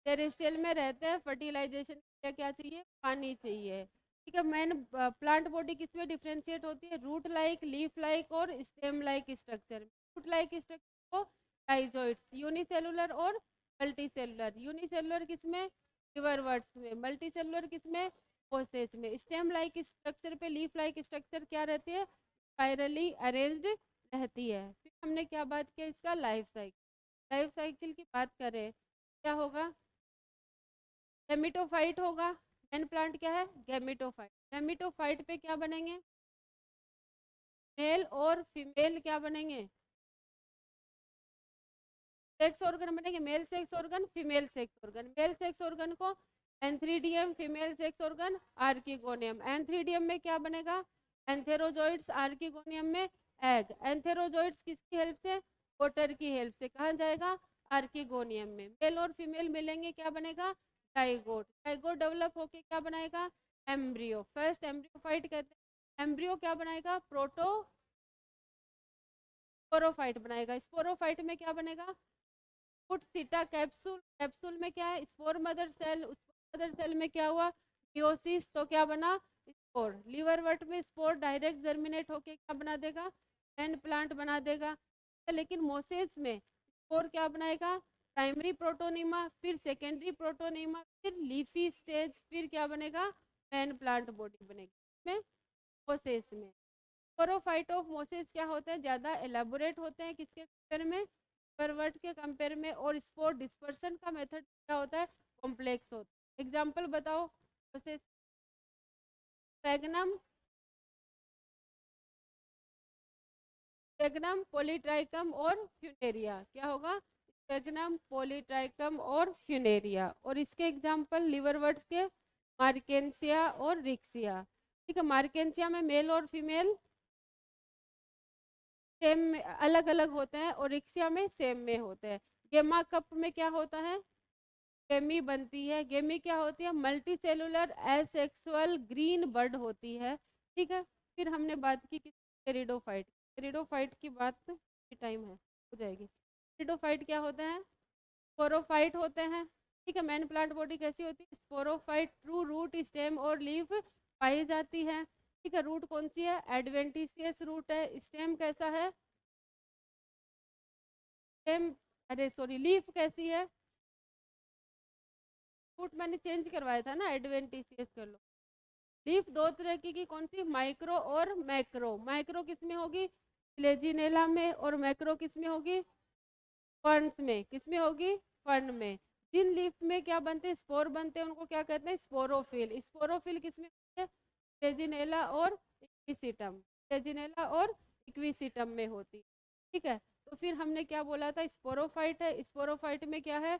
टेरेस्ट्रियल में रहते हैं, फर्टिलाइजेशन क्या क्या चाहिए, पानी चाहिए। ठीक है, मेन प्लांट बॉडी किस में डिफ्रेंशिएट होती है, रूट लाइक, लीफ लाइक और stem like structure. Root like structure को राइजोइड्स, यूनिसेलुलर और मल्टी सेलुलर। यूनिसेलुलर किस में, लिवरवर्ट्स में। मल्टी सेलुलर किस में, फोसेज में। स्टेम लाइक स्ट्रक्चर पे, लीफ लाइक स्ट्रक्चर क्या रहती है, स्पाइरली अरेंज्ड रहती है। फिर हमने क्या बात किया, इसका लाइफ साइकिल। लाइफ साइकिल की बात करें, क्या होगा, गैमेटोफाइट होगा। मेन प्लांट क्या है, गैमेटोफाइट। गैमेटोफाइट पे क्या बनेंगे, मेल और फीमेल क्या बनेंगे, सेक्स ऑर्गन बनेंगे। Male sex organ, female sex organ. Male sex organ को antheridium, female sex organ archegonium. Antheridium में क्या बनेगा, एंथेरोजोइड्स। आर्किगोनियम में एग। एंथेरोजोइड्स किसकी हेल्प से, वाटर की हेल्प से। कहाँ जाएगा, आर्किगोनियम में। मेल और फीमेल मिलेंगे, क्या बनेगा, जाइगोट। जाइगोट डेवलप होके क्या बनाएगा, एम्ब्रियो। फर्स्ट एम्ब्रियोफाइट कहते हैं। एम्ब्रियो क्या बनाएगा, प्रोटो स्पोरोफाइट बनाएगा। स्पोरोफाइट में क्या बनेगा, फुट सीटा कैप्सूल। कैप्सूल में क्या है, स्पोर मदर सेल। उस मदर सेल में क्या हुआ, मियोसिस, तो क्या बना, स्पोर। लिवरवर्ट में स्पोर डायरेक्ट जर्मिनेट होके क्या बना देगा, एंड प्लांट बना देगा। लेकिन मोसेस में स्पोर क्या बनाएगा, प्राइमरी प्रोटोनिमा, फिर सेकेंडरी प्रोटोनिमा, फिर लीफी स्टेज, फिर क्या बनेगा, पेन प्लांट बॉडी बनेगी में मोसेस में। स्पोरोफाइट ऑफ मोसेस क्या होते हैं, ज़्यादा एलेबोरेट होते हैं किसके कंपेयर में, लिवरवर्ट के कंपेयर में। और स्पोर डिस्पर्सन का मेथड क्या होता है, कॉम्प्लेक्स होता है। एग्जाम्पल बताओ मोसेस, स्पैगनम, स्पैगनम पॉलीट्राइकम और फ्यूनेरिया। क्या होगा, स्पैगनम पॉलीट्राइकम और फ्यूनेरिया। और इसके एग्जाम्पल लिवरवर्ट्स के मार्केंसिया और रिक्सिया। ठीक है, मार्केंसिया में मेल और फीमेल सेम में अलग अलग होते हैं, और रिक्सिया में सेम में होते हैं। गेमा कप में क्या होता है, गेमी बनती है। गेमी क्या होती है, multi cellular asexual green bird होती है। ठीक है, फिर हमने बात की टेरिडोफाइट। टेरिडोफाइट की बात की टाइम है, हो जाएगी। टेरिडोफाइट क्या होते हैं, स्पोरोफाइट होते हैं। ठीक है, मैन प्लांट बॉडी कैसी होती है, स्पोरोफाइट। ट्रू रूट, स्टेम और लीफ पाई जाती है। ठीक है, रूट कौन सी है, एडवेंटिशियस रूट है। स्टेम कैसा है, स्टेम, अरे सॉरी, लीफ कैसी है, रूट मैंने चेंज करवाया था ना, एडवेंटिशियस कर लो। लीफ दो तरह की कौन सी, माइक्रो और मैक्रो। माइक्रो किस में होगी, लेजिनेला में, और मैक्रो किस में होगी, फर्न्स में। किस में होगी, फर्न में। जिन लीफ में क्या बनते हैं, स्पोर बनते हैं, उनको क्या कहते हैं, स्पोरोफिल। स्पोरोफिल किस में होती है, लेजिनेला और इक्विसिटम। लेजिनेला और इक्विसिटम में होती है। ठीक है, तो फिर हमने क्या बोला था, स्पोरोफाइट है। स्पोरोफाइट में क्या है,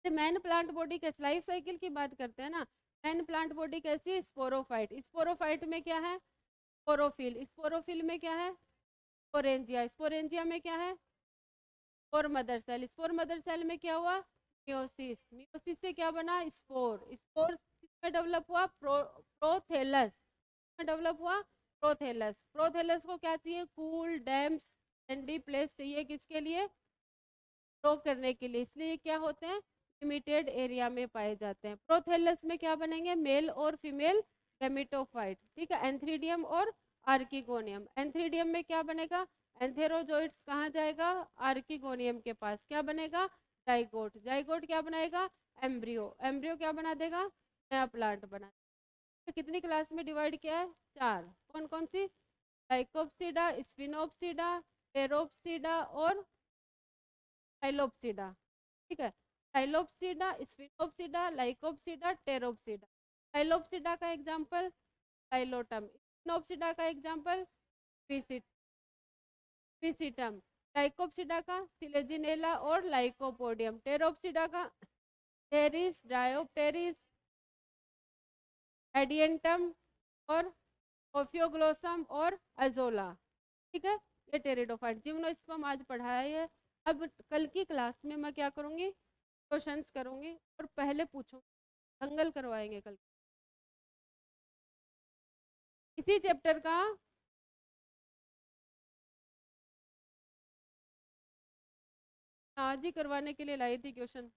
मैन प्लांट बॉडी के लाइफ साइकिल की बात करते हैं ना। मैन प्लांट बॉडी कैसी है, स्पोरोफाइट। स्पोरोफाइट में क्या है, स्पोरोफिल। स्पोरोफिल में क्या है, स्पोरेंजिया। स्पोरेंजिया में क्या है, spore mother cell. Spore mother cell में क्या हुआ, मियोसिस। मियोसिस से क्या बना, स्पोर। स्पोर किसमें डेवलप हुआ, प्रोथेलस में डेवलप हुआ, प्रोथेलस। प्रोथेलस को क्या चाहिए, कूल डैम्प सैंडी प्लेस चाहिए, किसके लिए, ग्रो करने के लिए। इसलिए क्या होते हैं, लिमिटेड एरिया में पाए जाते हैं। प्रोथेलस में क्या बनेंगे, मेल और फीमेल गैमेटोफाइट। ठीक है, एंथ्रीडियम और आर्किगोनियम। एंथ्रीडियम में क्या बनेगा, एंथेरोजोइड्स कहाँ जाएगा, आर्किगोनियम के पास। क्या बनेगा, जाइगोट। जाइगोट क्या बनाएगा, एम्ब्रियो। एम्ब्रियो क्या बना देगा, नया प्लांट बना। तो कितनी क्लास में डिवाइड किया है, चार। कौन कौन सी, लाइकोप्सिडा, स्फिनोप्सिडा, टेरोप्सिडा और थाइलोप्सिडा। ठीक है, थाइलोप्सिडा, स्फिनोप्सिडा, लाइकोप्सिडा, टेरोप्सिडा। थाइलोप्सिडा का एग्जांपल थाइलोटम। स्फिनोप्सिडा का एग्जांपल फिसिटम। ट्राइकोप्सिडा का सिलेजिनेला और लाइकोपोडियम। टेरोप्सिडा का टेरिस, डायोप्टेरिस, एडियंटम और ओफियोग्लोसम और अजोला। ठीक है, ये टेरिडोफाइट। जिम्नोस्पर्म आज पढ़ाया है। अब कल की क्लास में मैं क्या करूँगी, क्वेश्चंस करूँगी और पहले पूछूंगी, दंगल करवाएंगे कल। इसी चैप्टर का आज ही करवाने के लिए लाई थी क्वेश्चन।